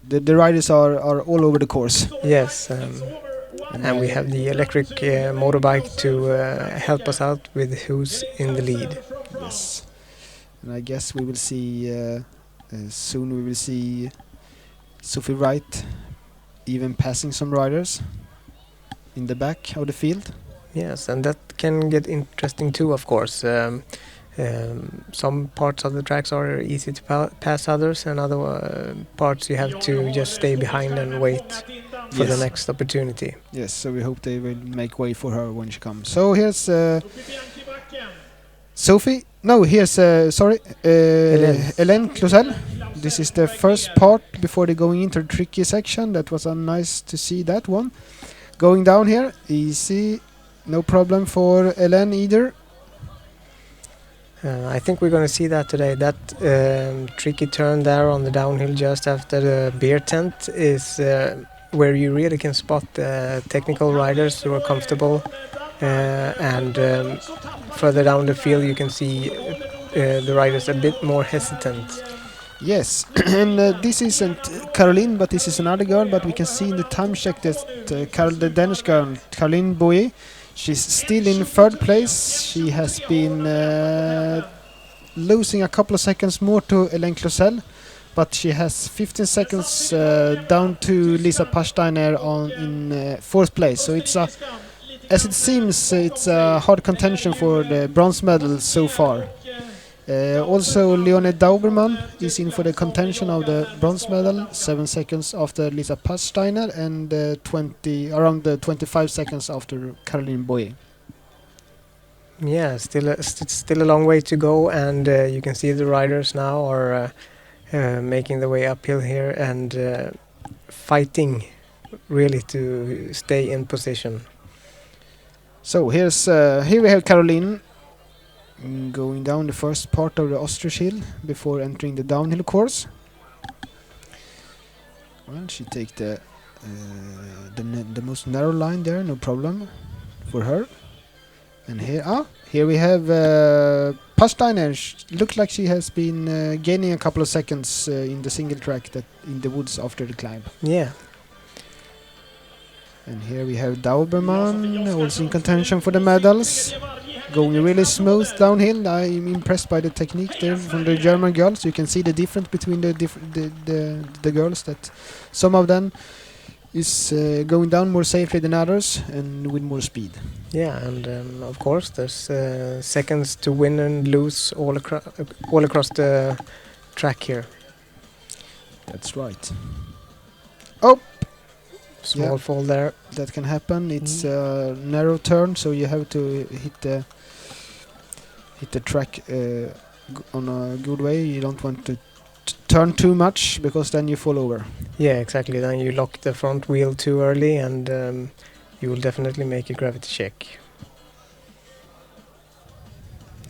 the riders are all over the course. Yes, and we have the electric motorbike to help us out with who's in the lead. Yes, and I guess we will see soon. We will see Sophie Wright even passing some riders in the back of the field. Yes, and that can get interesting too, of course. Some parts of the tracks are easy to pass others, and other parts you have to just stay behind and wait for the Yes. next opportunity. Yes, so we hope they will make way for her when she comes. So here's Sophie. No, here's sorry, Hélène Closel. This is the first part before they going into the tricky section. That was nice to see that one. Going down here, easy, no problem for Hélène either. I think we're going to see that today. That tricky turn there on the downhill just after the beer tent is where you really can spot technical riders who are comfortable, and further down the field you can see the riders a bit more hesitant. Yes, and this isn't Caroline, but this is another girl. But we can see in the time check that the Danish girl, Caroline Boye, she's still in third place. She has been losing a couple of seconds more to Hélène Closel, but she has 15 seconds down to Lisa Pachsteiner in fourth place. So it's as it seems, it's a hard contention for the bronze medal so far. Also, Leone Dauberman is in for the contention of the bronze medal, 7 seconds after Lisa Pachsteiner and around 25 seconds after Caroline Boye. Yeah, still a long way to go, and you can see the riders now are making their way uphill here and fighting really to stay in position. So here we have Caroline going down the first part of the Ostrich Hill before entering the downhill course. Well, she takes the most narrow line there, no problem for her. And here we have Pachsteiner. Looks like she has been gaining a couple of seconds in the single track that in the woods after the climb. Yeah. And here we have Dauberman, also in contention for the medals. Going really smooth downhill. I'm impressed by the technique there from the German girls. You can see the difference between the girls. That some of them is going down more safely than others and with more speed. Yeah, and of course there's seconds to win and lose all across the track here. That's right. Oh! Small fall there. That can happen. It's a narrow turn, so you have to hit the track on a good way. You don't want to turn too much because then you fall over. Yeah, exactly. Then you lock the front wheel too early, and you will definitely make a gravity check.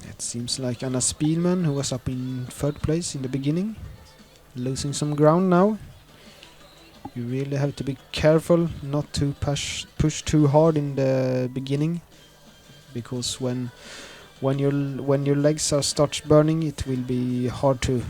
It seems like Anna Spielman, who was up in third place in the beginning, losing some ground now. You really have to be careful not to push too hard in the beginning, because when your legs start burning, it will be hard to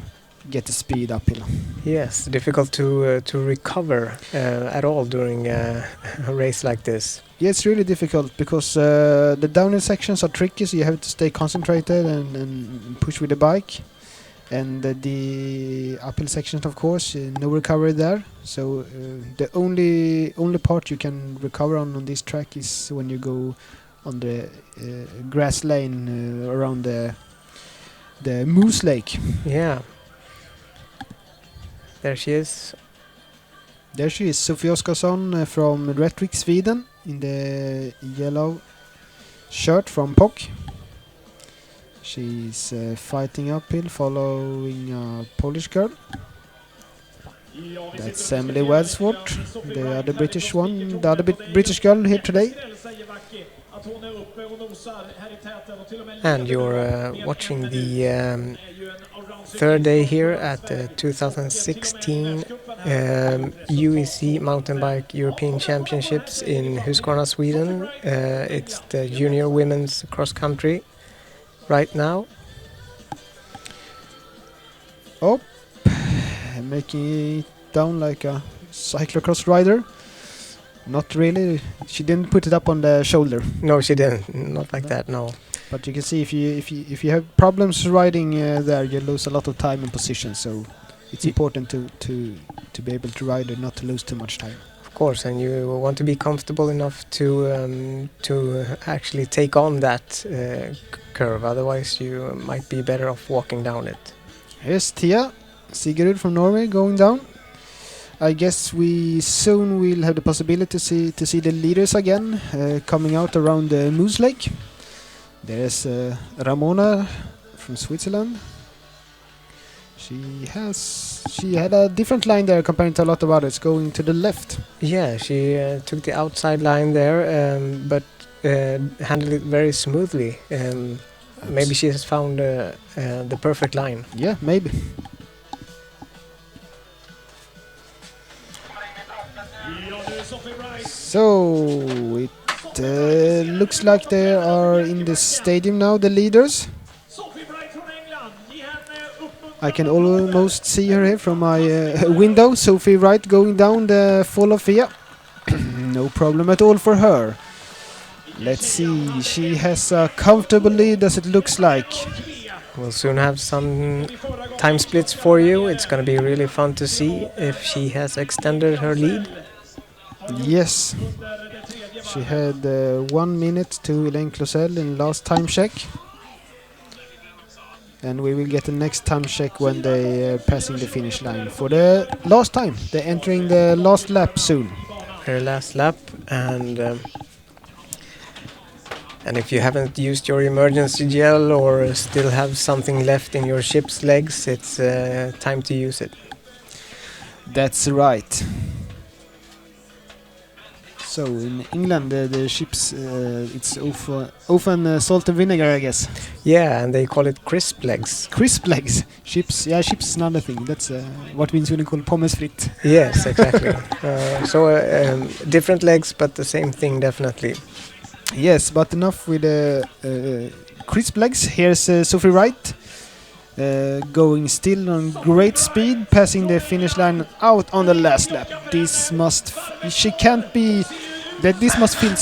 get the speed uphill. Yes, difficult to recover at all during a race like this. Yeah, it's really difficult because the downhill sections are tricky, so you have to stay concentrated and push with the bike. And the uphill sections, of course, no recovery there. So the only part you can recover on this track is when you go on the grass lane around the Moose Lake. Yeah. There she is. There she is, Sofie Oskarsson from Rättvik, Sweden, in the yellow shirt from POC. She's fighting uphill, following a Polish girl. That's Emily Wadsworth, the other British one, the other British girl here today. And you're watching the third day here at the 2016 UEC Mountain Bike European Championships in Huskvarna, Sweden. It's the junior women's cross country right now. Oh, making it down like a cyclocross rider. Not really. She didn't put it up on the shoulder. No, she didn't. Not like that. No. But you can see if you have problems riding there, you lose a lot of time and position. So it's important to be able to ride and not to lose too much time. Of Of course, and you want to be comfortable enough to actually take on that curve. Otherwise, you might be better off walking down it. Here's Tia Sigurd from Norway going down. I guess we soon will have the possibility to see the leaders again coming out around the Moose Lake. There's Ramona from Switzerland. She had a different line there compared to a lot of others, going to the left. Yeah, she took the outside line there, but handled it very smoothly. Maybe she has found the perfect line. Yeah, maybe. So it looks like they are in the stadium now, the leaders. I can almost see her here from my window. Sophie Wright going down the fall of Fia. No problem at all for her. Let's see, she has a comfortable lead as it looks like. We'll soon have some time splits for you. It's going to be really fun to see if she has extended her lead. Yes, she had 1 minute to Elaine Closel in last time check. And we will get the next time check when they are passing the finish line for the last time. They're entering the last lap soon. Her last lap, and if you haven't used your emergency gel or still have something left in your ship's legs, it's time to use it. That's right. So in England, the ships, it's often salt and vinegar, I guess. Yeah, and they call it crisp legs. Crisp legs. Chips, yeah, chips is another thing. That's what means when you call pommes frites. Yes, exactly. Different legs, but the same thing, definitely. Yes, but enough with the crisp legs. Here's Sophie Wright going still on great speed, passing the finish line out on the last lap. This must feels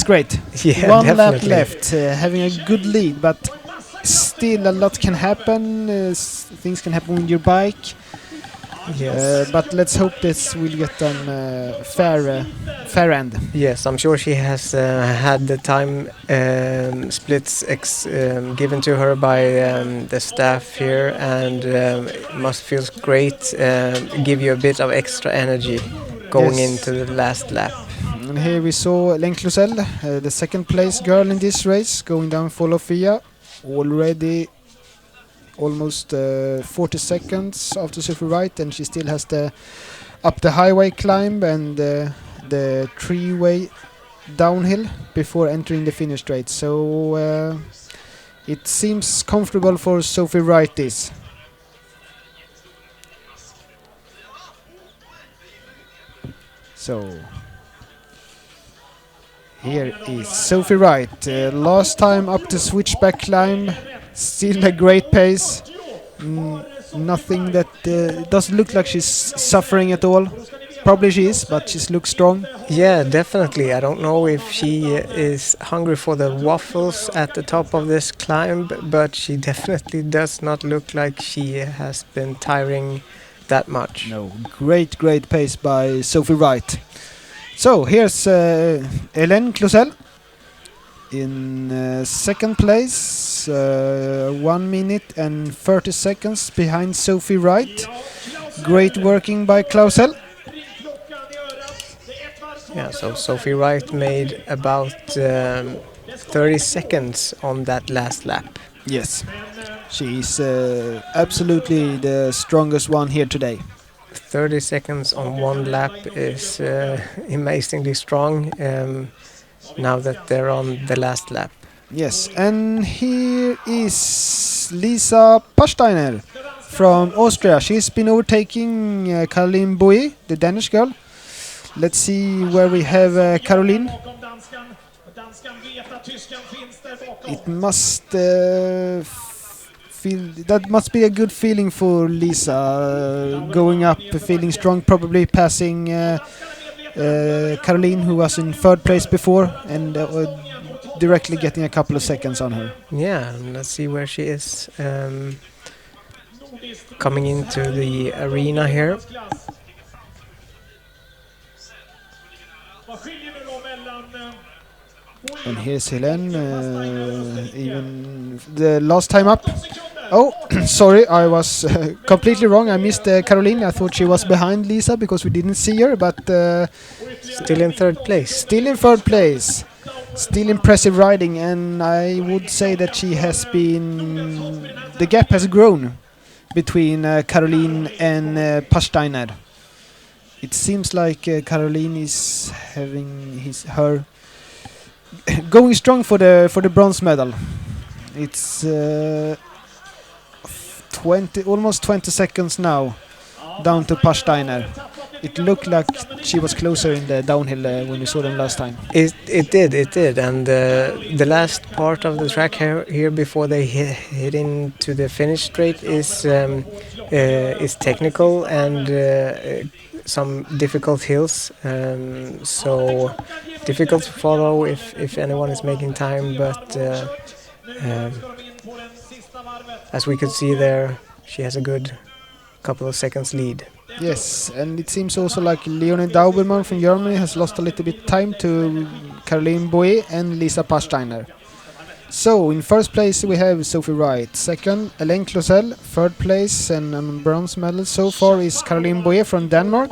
great. Yeah, One lap definitely. left, having a good lead, but still a lot can happen. Things can happen with your bike. Yes. But let's hope this will get an fair end. Yes, I'm sure she has had the time splits given to her by the staff here, and must feel great, give you a bit of extra energy going Yes. into the last lap. And here we saw Len Closel, the second place girl in this race, going down follow Fia. Already almost 40 seconds after Sophie Wright, and she still has up the highway climb and the 3-way downhill before entering the finish straight. So it seems comfortable for Sophie Wright this. So here is Sophie Wright. Last time up the switchback climb, still a great pace. Nothing that doesn't look like she's suffering at all. Probably she is, but she looks strong. Yeah, definitely. I don't know if she is hungry for the waffles at the top of this climb, but she definitely does not look like she has been tiring that much. No, great pace by Sophie Wright. So here's Hélène Closel in second place, 1 minute and 30 seconds behind Sophie Wright. Great working by Clausel. Yeah, so Sophie Wright made about 30 seconds on that last lap. Yes, she's absolutely the strongest one here today. 30 seconds on one lap is amazingly strong now that they're on the last lap. Yes, and here is Lisa Pachsteiner from Austria. She's been overtaking Caroline Boye, the Danish girl. Let's see where we have Caroline. It must that must be a good feeling for Lisa, going up, feeling strong, probably passing Caroline, who was in third place before, and directly getting a couple of seconds on her. Yeah, and let's see where she is coming into the arena here. And here's Helen, even the last time up. Oh, sorry, I was completely wrong. I missed Caroline. I thought she was behind Lisa because we didn't see her, but Still in third place. still in third place. Still impressive riding, and I would say that she has been. The gap has grown between Caroline and Pasteiner. It seems like Caroline is having her going strong for the bronze medal. It's almost 20 seconds now down to Pasteiner. It looked like she was closer in the downhill when we saw them last time. It did, and the last part of the track here before they hit into the finish straight is technical and some difficult hills, so difficult to follow if anyone is making time, but as we could see there, she has a good couple of seconds lead. Yes, and it seems also like Leonie Daubermann from Germany has lost a little bit time to Caroline Boyer and Lisa Pasteiner. So, in first place we have Sophie Wright. Second, Hélène Clausel. Third place and bronze medal so far is Caroline Boyer from Denmark.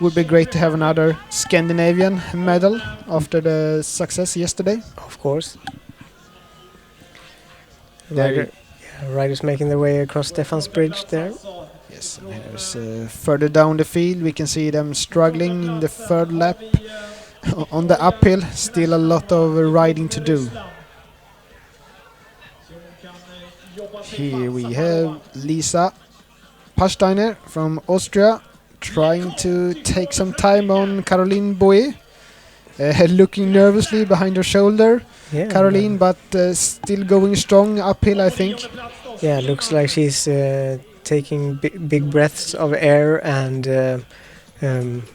Would be great to have another Scandinavian medal after the success yesterday. Of course. Riders making their way across Stefan's Bridge there. Yes, and here's further down the field we can see them struggling in the third lap. On the uphill, still a lot of riding to do. Here we have Lisa Pasteiner from Austria trying to take some time on Caroline Boyer. Looking nervously behind her shoulder, Yeah, Caroline, but still going strong uphill, I think. Yeah, looks like she's taking big breaths of air, and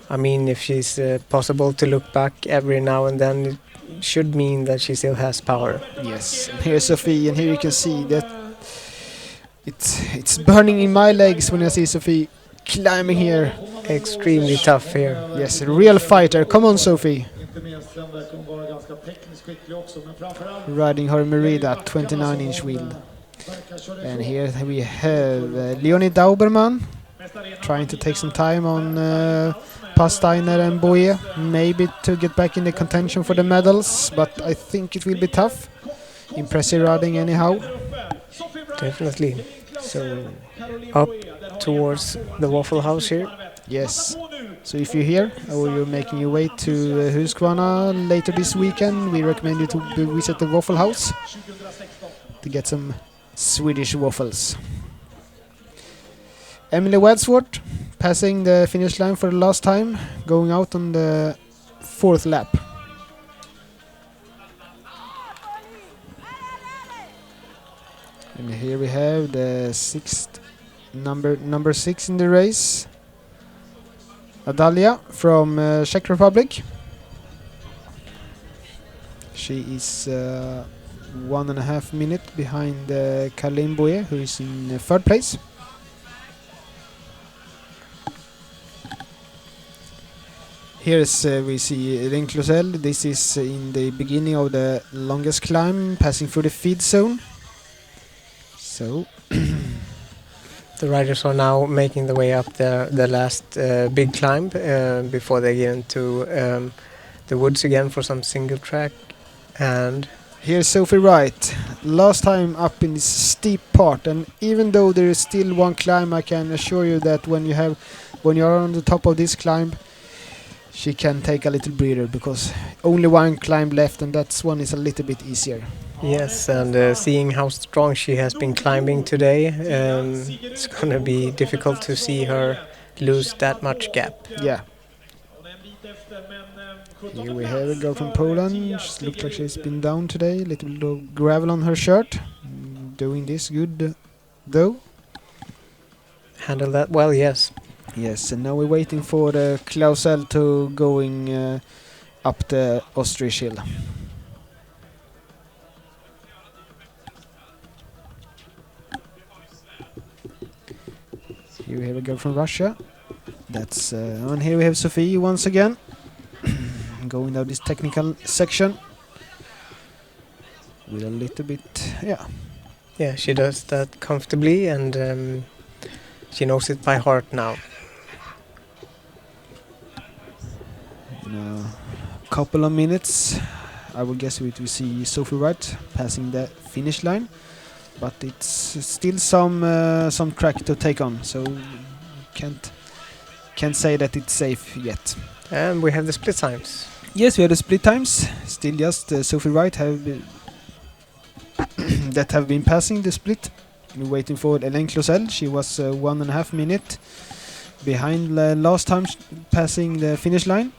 I mean, if she's possible to look back every now and then, it should mean that she still has power. Yes, and here's Sophie, and here you can see that it's burning in my legs when I see Sophie climbing here. Extremely tough here. Yes, a real fighter. Come on, Sophie. Riding her Merida 29-inch wheel. And here we have Leonie Daubermann trying to take some time on Pasteiner and Boyer, maybe to get back in the contention for the medals, but I think it will be tough. Impressive riding anyhow. Definitely. So up towards the Waffle House here. Yes. So if you're here or you're making your way to Huskvarna later this weekend, we recommend you to visit the Waffle House to get some Swedish waffles. Emily Wadsworth passing the finish line for the last time, going out on the fourth lap. And here we have the number 6 in the race, Adalia from Czech Republic. She is 1.5 minutes behind Caroline Boyer, who is in third place. Here we see Hélène Clausel. This is in the beginning of the longest climb, passing through the feed zone. So the riders are now making the way up the last big climb before they get into the woods again for some single track. And here's Sophie Wright, last time up in this steep part, and even though there is still one climb, I can assure you that when you're on the top of this climb, she can take a little breather because only one climb left, and that one is a little bit easier. yes, and seeing how strong she has been climbing today, it's going to be difficult to see her lose that much gap. Yeah. Here we have a girl from Poland. She looks like she's been down today. Little bit of gravel on her shirt. Doing this good, though. Handle that well, yes. Yes, and now we're waiting for the Clausel to going up the Ostrich hill. Here we have a girl from Russia. That's and here we have Sophie once again, going down this technical section. with a little bit, yeah. Yeah, she does that comfortably, and she knows it by heart now. In a couple of minutes, I will guess we will see Sophie Wright passing the finish line, but it's still some track to take on, so can't say that it's safe yet. And we have the split times. Yes, we have the split times. Still just Sophie Wright that have been passing the split. We're waiting for Hélène Clausel. She was 1.5 minutes behind last time passing the finish line.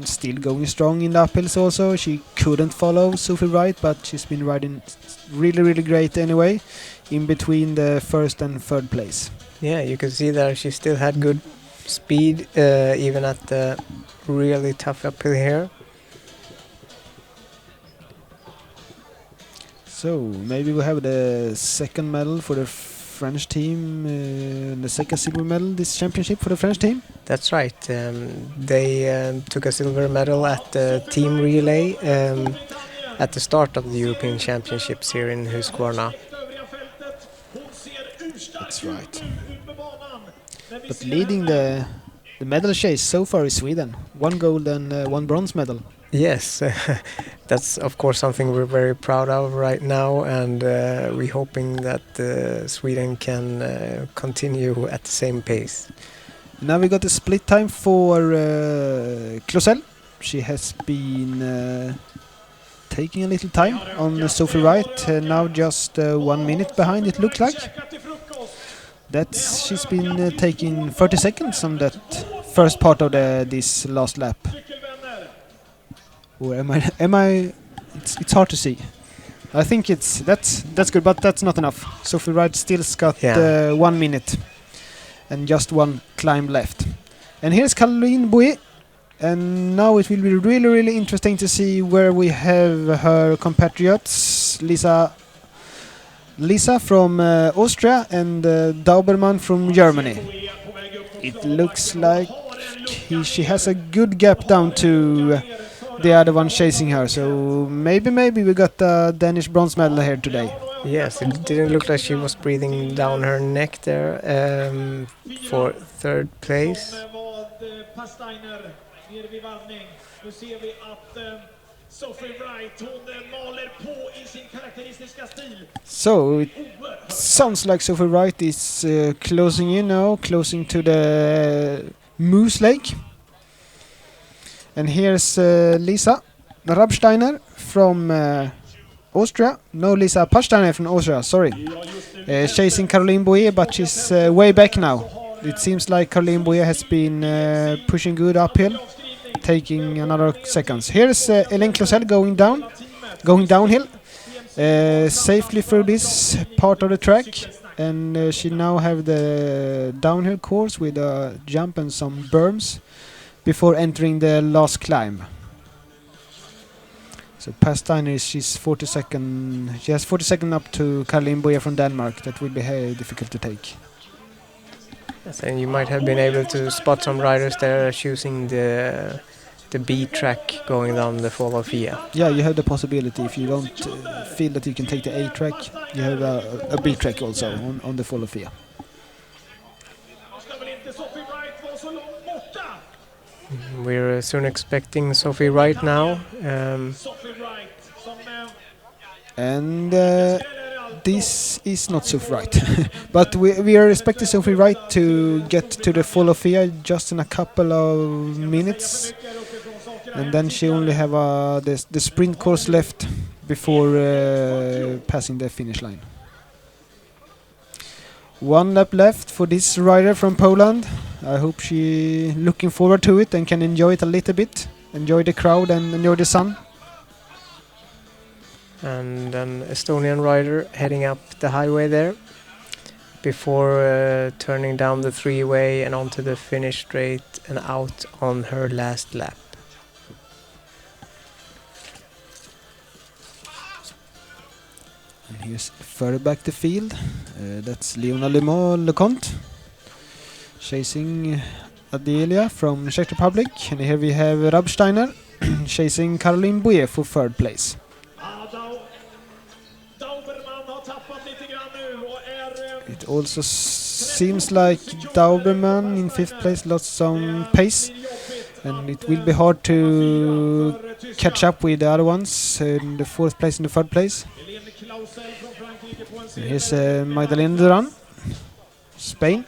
Still going strong in the uphills also. She couldn't follow Sophie Wright, but she's been riding really great anyway, in between the first and third place. Yeah, you can see that she still had good speed, even at the really tough uphill here. So maybe we have the second medal for the French team, the second silver medal this championship for the French team. That's right. They took a silver medal at the team relay at the start of the European Championships here in Huskvarna. That's right. But leading the medal chase so far is Sweden. 1 gold and 1 bronze medal. Yes, that's of course something we're very proud of right now, and we're hoping that Sweden can continue at the same pace. Now we got a split time for Clausel. She has been taking a little time on Sophie Wright. Now just 1 minute behind, it looks like. She's been taking 30 seconds on that first part of this last lap. Or am I? It's hard to see. I think that's good, but that's not enough. Sophie Wright still's got 1 minute and just 1 climb left. And here's Caroline Bouet, and now it will be really interesting to see where we have her compatriots, Lisa from Austria and Daubermann from Germany. It looks like she has a good gap down to the other one chasing her, so maybe we got a Danish bronze medal here today. Yes, it didn't look like she was breathing down her neck there for third place. So it sounds like Sophie Wright is closing in now, closing to the Moose Lake. And here's Lisa Rabsteiner from Austria. No, Lisa Pachsteiner from Austria, sorry. Chasing Caroline Bouet, but she's way back now. It seems like Caroline Bouet has been pushing good uphill, taking another seconds. Here's Hélène Clausel going downhill, safely through this part of the track. And she now have the downhill course with a jump and some berms before entering the last climb. So past Steiner, she has 40 seconds up to Caroline Bouet from Denmark. That will be difficult to take. Yes, and you might have been able to spot some riders there choosing the B track going down the fall of Fia. Yeah, you have the possibility. If you don't feel that you can take the A track, you have a B track also on the fall of Fia. We're soon expecting Sophie Wright now. And this is not Sophie Wright. But we are expecting Sophie Wright to get to the fall of Fia just in a couple of minutes. And then she only have the sprint course left before passing the finish line. 1 lap left for this rider from Poland. I hope she looking forward to it and can enjoy it a little bit. Enjoy the crowd and enjoy the sun. And an Estonian rider heading up the highway there before turning down the 3-way and onto the finish straight and out on her last lap. And here's further back the field. That's Leona Leconte chasing Adelia from Czech Republic. And here we have Rabsteiner chasing Caroline Bouet for third place. It also seems like Dauberman in 5th place lost some pace, and it will be hard to catch up with the other ones in the 4th place and the 3rd place. And here's Magdalena Duran, Spain.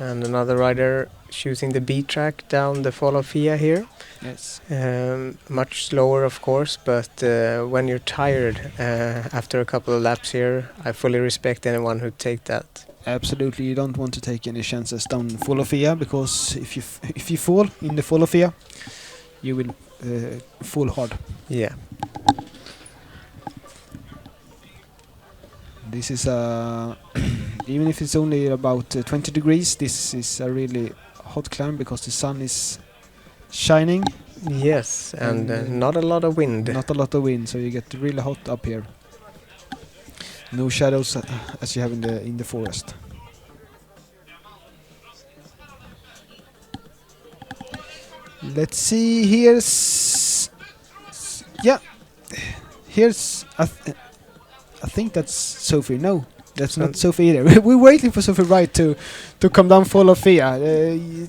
And another rider choosing the B track down the fall of Fia here. Yes. Much slower, of course, but when you're tired after a couple of laps here, I fully respect anyone who take that. Absolutely, you don't want to take any chances down fall of Fia, because if you fall in the fall of Fia, you will fall hard. Yeah. This is even if it's only about 20 degrees, this is a really hot climb because the sun is shining. Yes, and not a lot of wind. Not a lot of wind, so you get really hot up here. No shadows as you have in the forest. Let's see. Here's I think that's Sophie. No, that's not Sophie either. We're waiting for Sophie Wright to come down fall of Fia.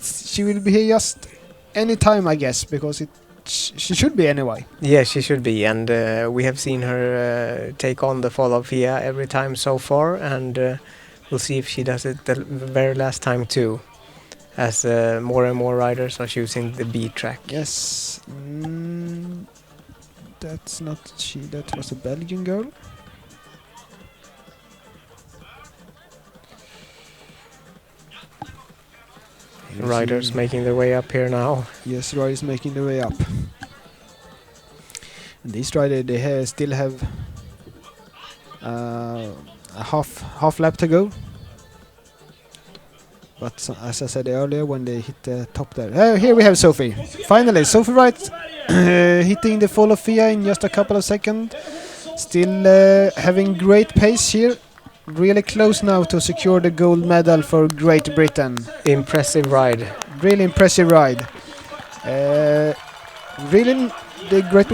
She will be here just any time, I guess, because she should be anyway. Yeah, she should be, and we have seen her take on the fall of Fia every time so far, and we'll see if she does it the very last time too, as more and more riders are choosing the B track. Yes. That's not she. That was a Belgian girl. Riders making their way up here now. Yes, riders making their way up. And this rider, they still have a half lap to go. But as I said earlier, when they hit the top there, here we have Sophie. Finally, Sophie Wright hitting the fall of Fia in just a couple of seconds. Still having great pace here. Really close now to secure the gold medal for Great Britain. Impressive ride. Really impressive ride. Really, the Great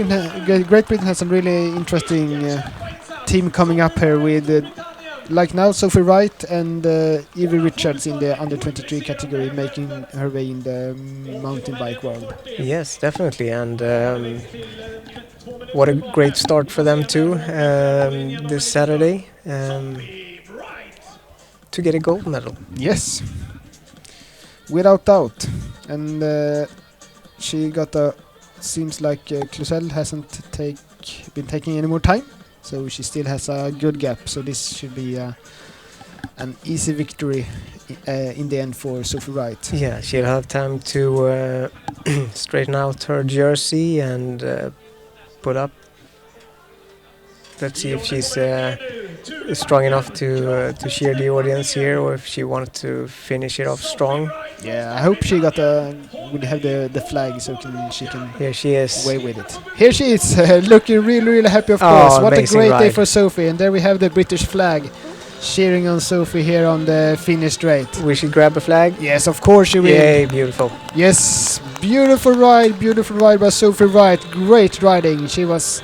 Britain has a really interesting team coming up here with, like now, Sophie Wright and Evie Richards in the under 23 category, making her way in the mountain bike world. Yes, definitely, and what a great start for them too this Saturday. To get a gold medal. Yes, without doubt. And she got a. Seems like Clusel hasn't been taking any more time, so she still has a good gap. So this should be an easy victory in the end for Sophie Wright. Yeah, she'll have time to straighten out her jersey and put up. Let's see if she's strong enough to cheer the audience here, or if she wanted to finish it off strong. Yeah, I hope she will have the flag so she can Here she is. away with it. Here she is, looking really happy, of course. What a great day for Sophie. And there we have the British flag cheering on Sophie here on the finish straight. We should grab a flag. Yes, of course she will. Yay, beautiful. Yes, beautiful ride by Sophie Wright. Great riding. She was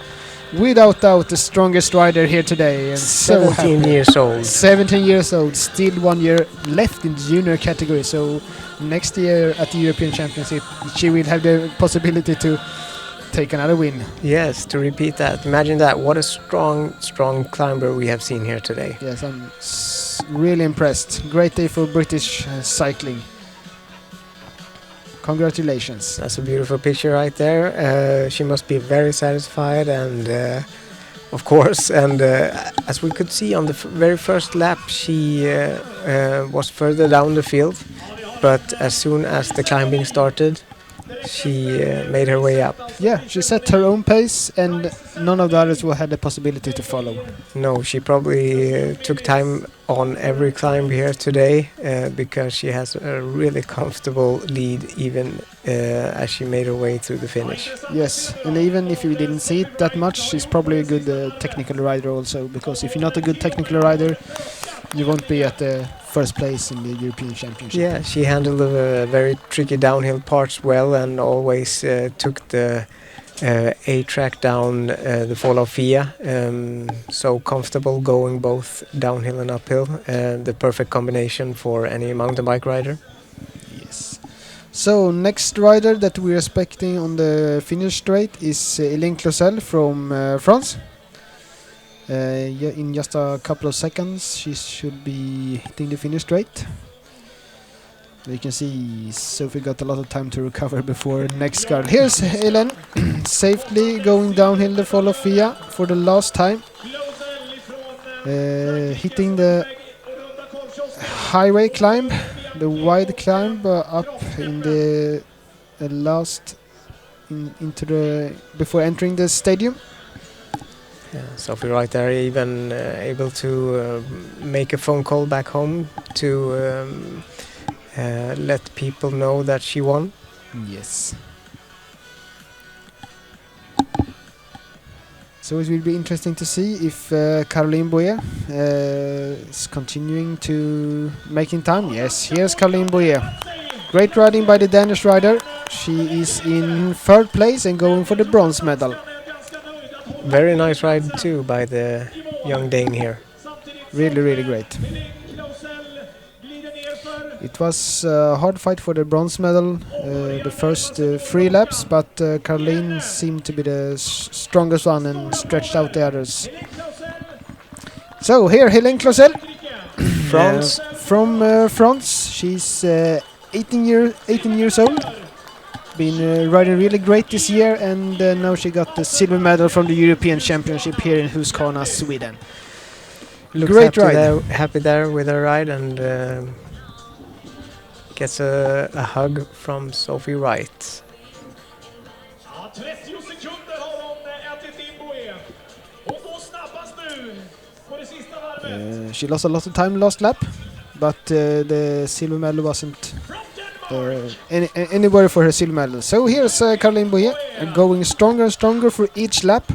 without doubt the strongest rider here today. And 17 years old. 17 years old, still 1 year left in the junior category. So next year at the European Championship, she will have the possibility to take another win. Yes, to repeat that. Imagine that. What a strong climber we have seen here today. Yes, I'm really impressed. Great day for British cycling. Congratulations. That's a beautiful picture right there. She must be very satisfied, and of course, and as we could see on the very first lap, she was further down the field, but as soon as the climbing started, she made her way up. Yeah, she set her own pace, and none of the others will have the possibility to follow. No, she probably took time on every climb here today because she has a really comfortable lead even as she made her way through the finish. Yes, and even if you didn't see it that much, she's probably a good technical rider also, because if you're not a good technical rider, you won't be at the first place in the European Championship. Yeah, she handled the very tricky downhill parts well, and always took the A track down the fall of Fia, so comfortable going both downhill and uphill, the perfect combination for any mountain bike rider. Yes. So next rider that we're expecting on the finish straight is Hélène Clausel from France. In just a couple of seconds she should be hitting the finish straight. You can see Sophie got a lot of time to recover before next girl. Here's Hélène safely going downhill the fall of Fia for the last time. Hitting the highway climb, the wide climb up in the last into the before entering the stadium. Yeah, Sophie right there even able to make a phone call back home to let people know that she won. Yes. So it will be interesting to see if Caroline Boyer is continuing to making time. Yes, here's Caroline Boyer. Great riding by the Danish rider. She is in third place and going for the bronze medal. Very nice ride too by the young Dane here. Really, really great. It was a hard fight for the bronze medal the first 3 laps, but Caroline seemed to be the strongest one and stretched out the others. So here Hélène Clausel from France. She's 18 years old. Been riding really great this year, and now she got the silver medal from the European Championship here in Huskvarna, Sweden. Looks Great ride. happy there with her ride, and gets a hug from Sophie Wright. She lost a lot of time last lap, but the silver medal wasn't any worry for her silver medal. So here's Caroline Boyer going stronger and stronger for each lap,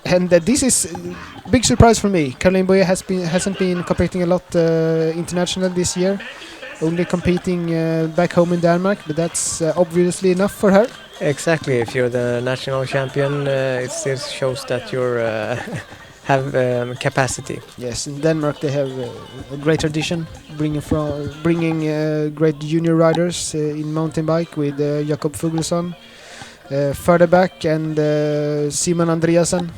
and this is a big surprise for me. Caroline Boyer hasn't been competing a lot international this year, only competing back home in Denmark, but that's obviously enough for her. Exactly, if you're the national champion, it still shows that you're have capacity. Yes, in Denmark they have a great tradition, bringing great junior riders in mountain bike with Jakob Fuglesson further back, and Simon Andreasen,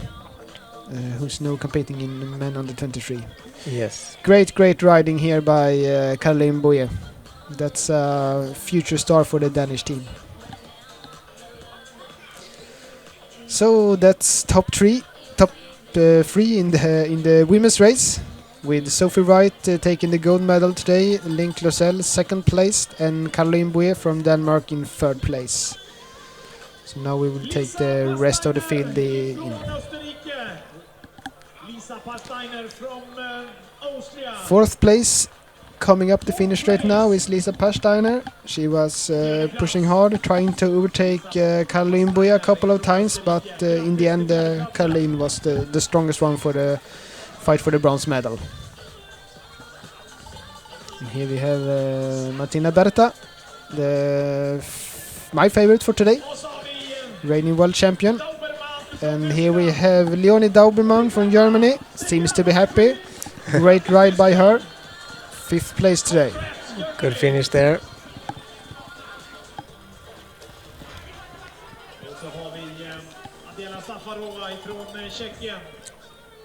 who's now competing in men under 23. Yes. Great riding here by Caroline Boyer. That's a future star for the Danish team. So that's top three in the women's race, with Sophie Wright taking the gold medal today, Hélène Clausel second place, and Caroline Boyer from Denmark in third place. So now we will take the rest of the field in. Fourth place coming up the finish straight now is Lisa Pachsteiner. She was pushing hard, trying to overtake Caroline Boyer a couple of times, but in the end Caroline was the strongest one for the fight for the bronze medal. And here we have Martina Berta, my favorite for today, reigning world champion. And here we have Leonie Daubermann from Germany, seems to be happy. Great ride by her. 5th place today. Good finish there.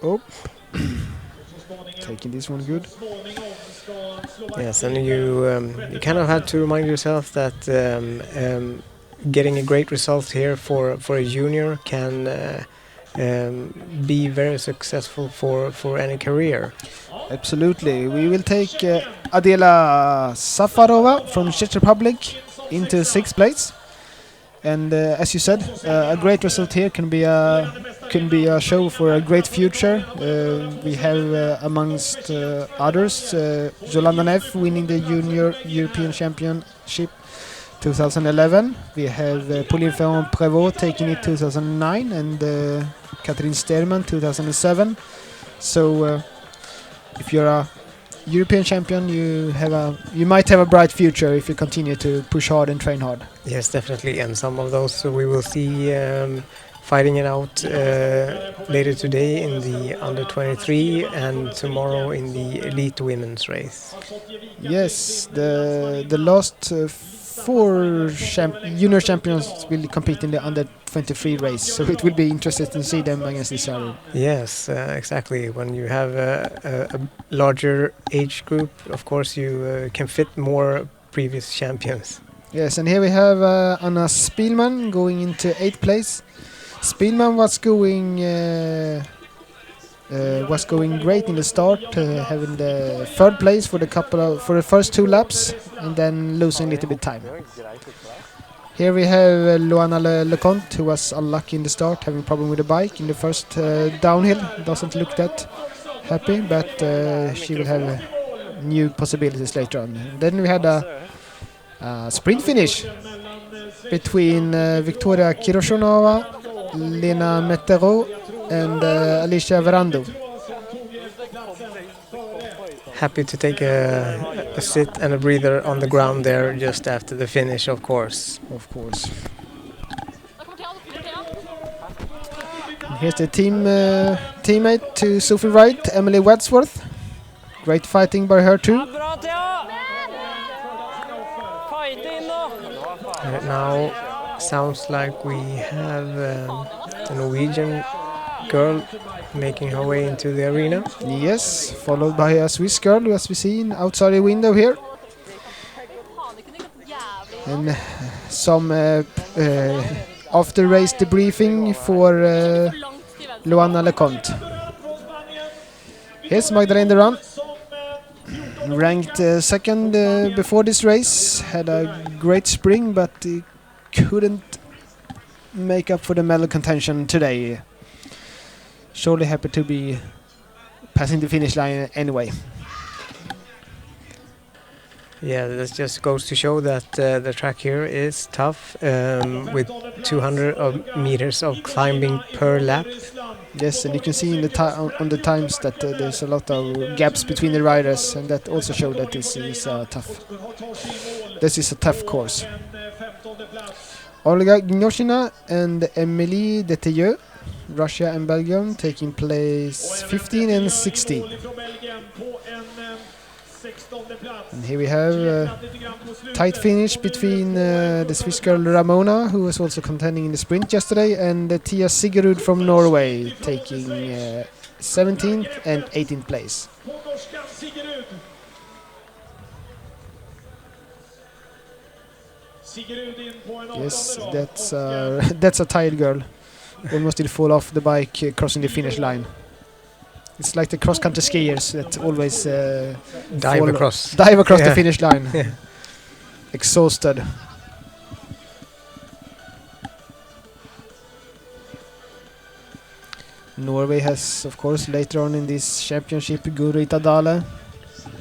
Oh, taking this one good. Yes, and you kind of have to remind yourself that getting a great result here for a junior can be very successful for any career. Absolutely. We will take Adela Safarova from Czech Republic into 6th place. And as you said, a great result here can be a show for a great future. We have amongst others Jolanda Neff winning the Junior European Championship 2011. We have Pauline Ferrand-Prévot taking it 2009, and Catherine Sterman 2007. So if you're a European champion, you might have a bright future if you continue to push hard and train hard. Yes, definitely. And some of those we will see fighting it out later today in the under 23 and tomorrow in the elite women's race. Yes, the last four junior champions will compete in the under 23 race, so it will be interesting to see them against each other. Yes, exactly. When you have a larger age group, of course you can fit more previous champions. Yes, and here we have Anna Spielman going into 8th place. Spielman was going great in the start, having the 3rd place for the first 2 laps, and then losing a little bit time. Here we have Luana Leconte, who was unlucky in the start, having problem with the bike in the first downhill. Doesn't look that happy, but she will have new possibilities later on. Then we had a sprint finish between Victoria Kiroshonova, Lena Metero, and Alicia Verando. Happy to take a sit and a breather on the ground there just after the finish, of course. Of course. Here's the teammate to Sophie Wright, Emily Wadsworth. Great fighting by her too. Now sounds like we have a Norwegian girl making her way into the arena. Yes, followed by a Swiss girl, as we see outside the window here. And some after race debriefing for Luana Leconte. Here's Magdalene Duran, ranked 2nd before this race. Had a great spring, but couldn't make up for the medal contention today. Surely happy to be passing the finish line anyway. Yeah, that just goes to show that the track here is tough, with 200 meters of climbing per lap. Yes, and you can see in on the times that there's a lot of gaps between the riders, and that also shows that this is a tough course. Olga Gnoshina and Emilie Detilleux, Russia and Belgium, taking place 15 and 16. And here we have a tight finish between the Swiss girl Ramona, who was also contending in the sprint yesterday, and Tia Sigerud from Norway, taking 17th and 18th place. Yes, that's a tired girl. Almost did fall off the bike crossing the finish line. It's like the cross-country skiers that always dive across the finish line. Yeah. Exhausted. Norway has, of course, later on in this championship, Gurita Dale,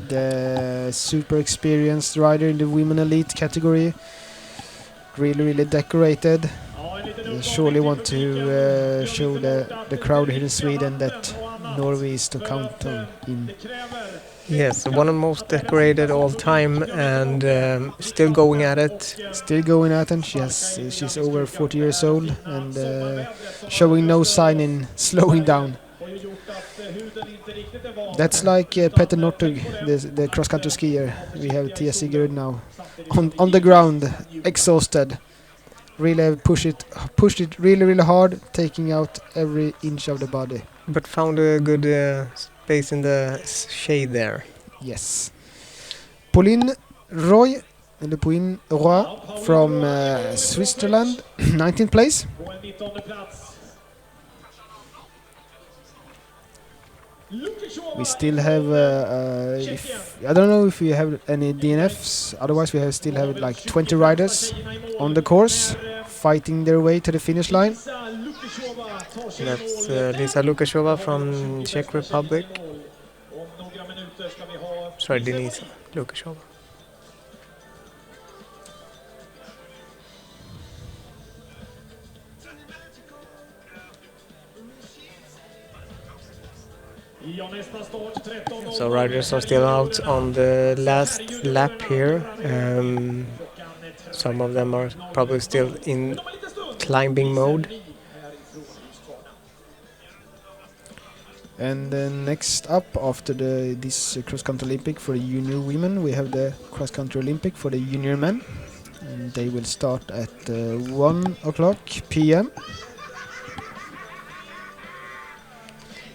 the super experienced rider in the women elite category. Really decorated. They surely want to show the crowd here in Sweden that Norway is to count on in. Yes, one of the most decorated all time, and still going at it. Still going at it. She's over 40 years old and showing no sign in slowing down. That's like Petter Northug, the cross-country skier. We have Tia Sigurd now on the ground, exhausted. Really pushed it really hard, taking out every inch of the body. But found a good space in the shade there. Yes. Pauline Roy from Switzerland, 19th place. We still have, I don't know if we have any DNFs, otherwise we still have like 20 riders on the course fighting their way to the finish line. That's Lisa Lukashova from Czech Republic. Sorry, Denise Lukashova. So riders are still out on the last lap here. Some of them are probably still in climbing mode. And next up, after this cross-country Olympic for the junior women, we have the cross-country Olympic for the junior men. And they will start at 1 o'clock p.m.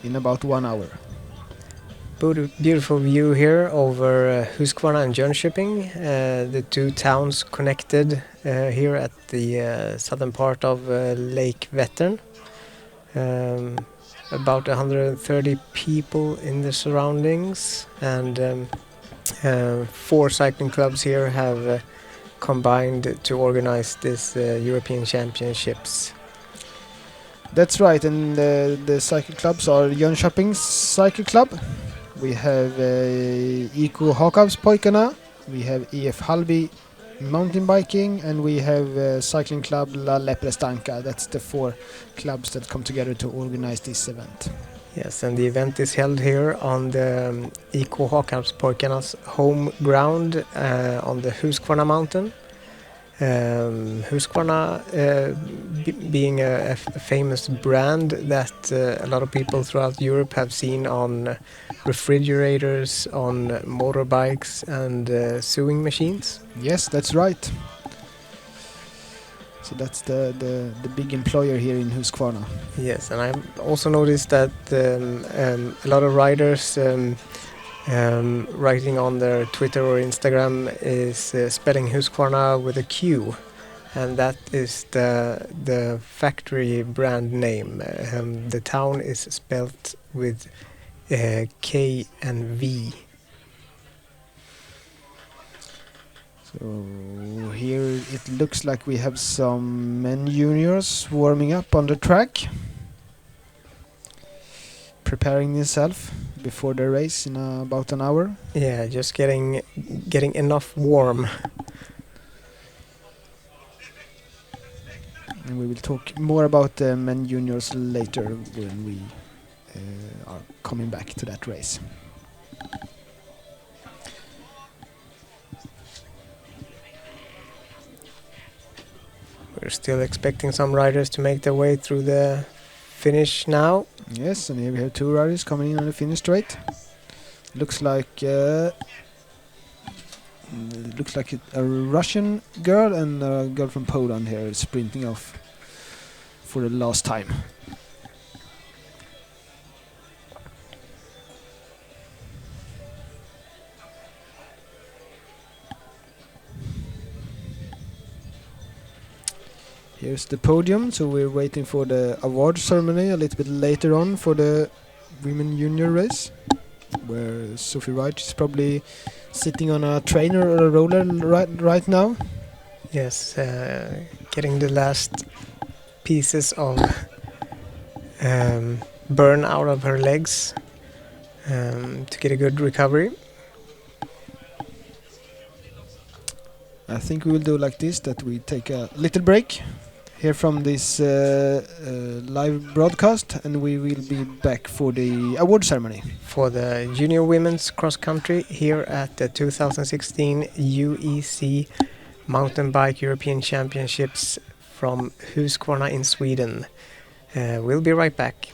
in about 1 hour. Beautiful view here over Huskvarna and Jönköping, the two towns connected here at the southern part of Lake Vättern. About 130 people in the surroundings, and 4 cycling clubs here have combined to organize this European Championships. That's right, and the cycle clubs are Jönköping's cycle club. We have XCO Huskvarna, we have EF Halby mountain biking, and we have cycling club La Leprestanca. That's the 4 clubs that come together to organize this event. Yes, and the event is held here on the XCO Huskvarna's home ground on the Huskvarna mountain. Huskvarna being a famous brand that a lot of people throughout Europe have seen on refrigerators, on motorbikes and sewing machines. Yes, that's right. So that's the big employer here in Huskvarna. Yes, and I've also noticed that a lot of riders writing on their Twitter or Instagram is spelling Huskvarna with a Q, and that is the factory brand name. The town is spelt with K and V. So here it looks like we have some men juniors warming up on the track, preparing themselves before the race in about an hour. Yeah, just getting enough warm. And we will talk more about the men juniors later when we are coming back to that race. We're still expecting some riders to make their way through the finish now. Yes, and here we have 2 riders coming in on the finish straight. Looks like a Russian girl and a girl from Poland here sprinting off for the last time. Here's the podium, so we're waiting for the award ceremony a little bit later on for the women junior race, where Sophie Wright is probably sitting on a trainer or a roller right now. Yes, getting the last pieces of burn out of her legs to get a good recovery. I think we will do like this, that we take a little break here from this live broadcast, and we will be back for the award ceremony. For the junior women's cross country here at the 2016 UEC Mountain Bike European Championships from Huskvarna in Sweden. We'll be right back.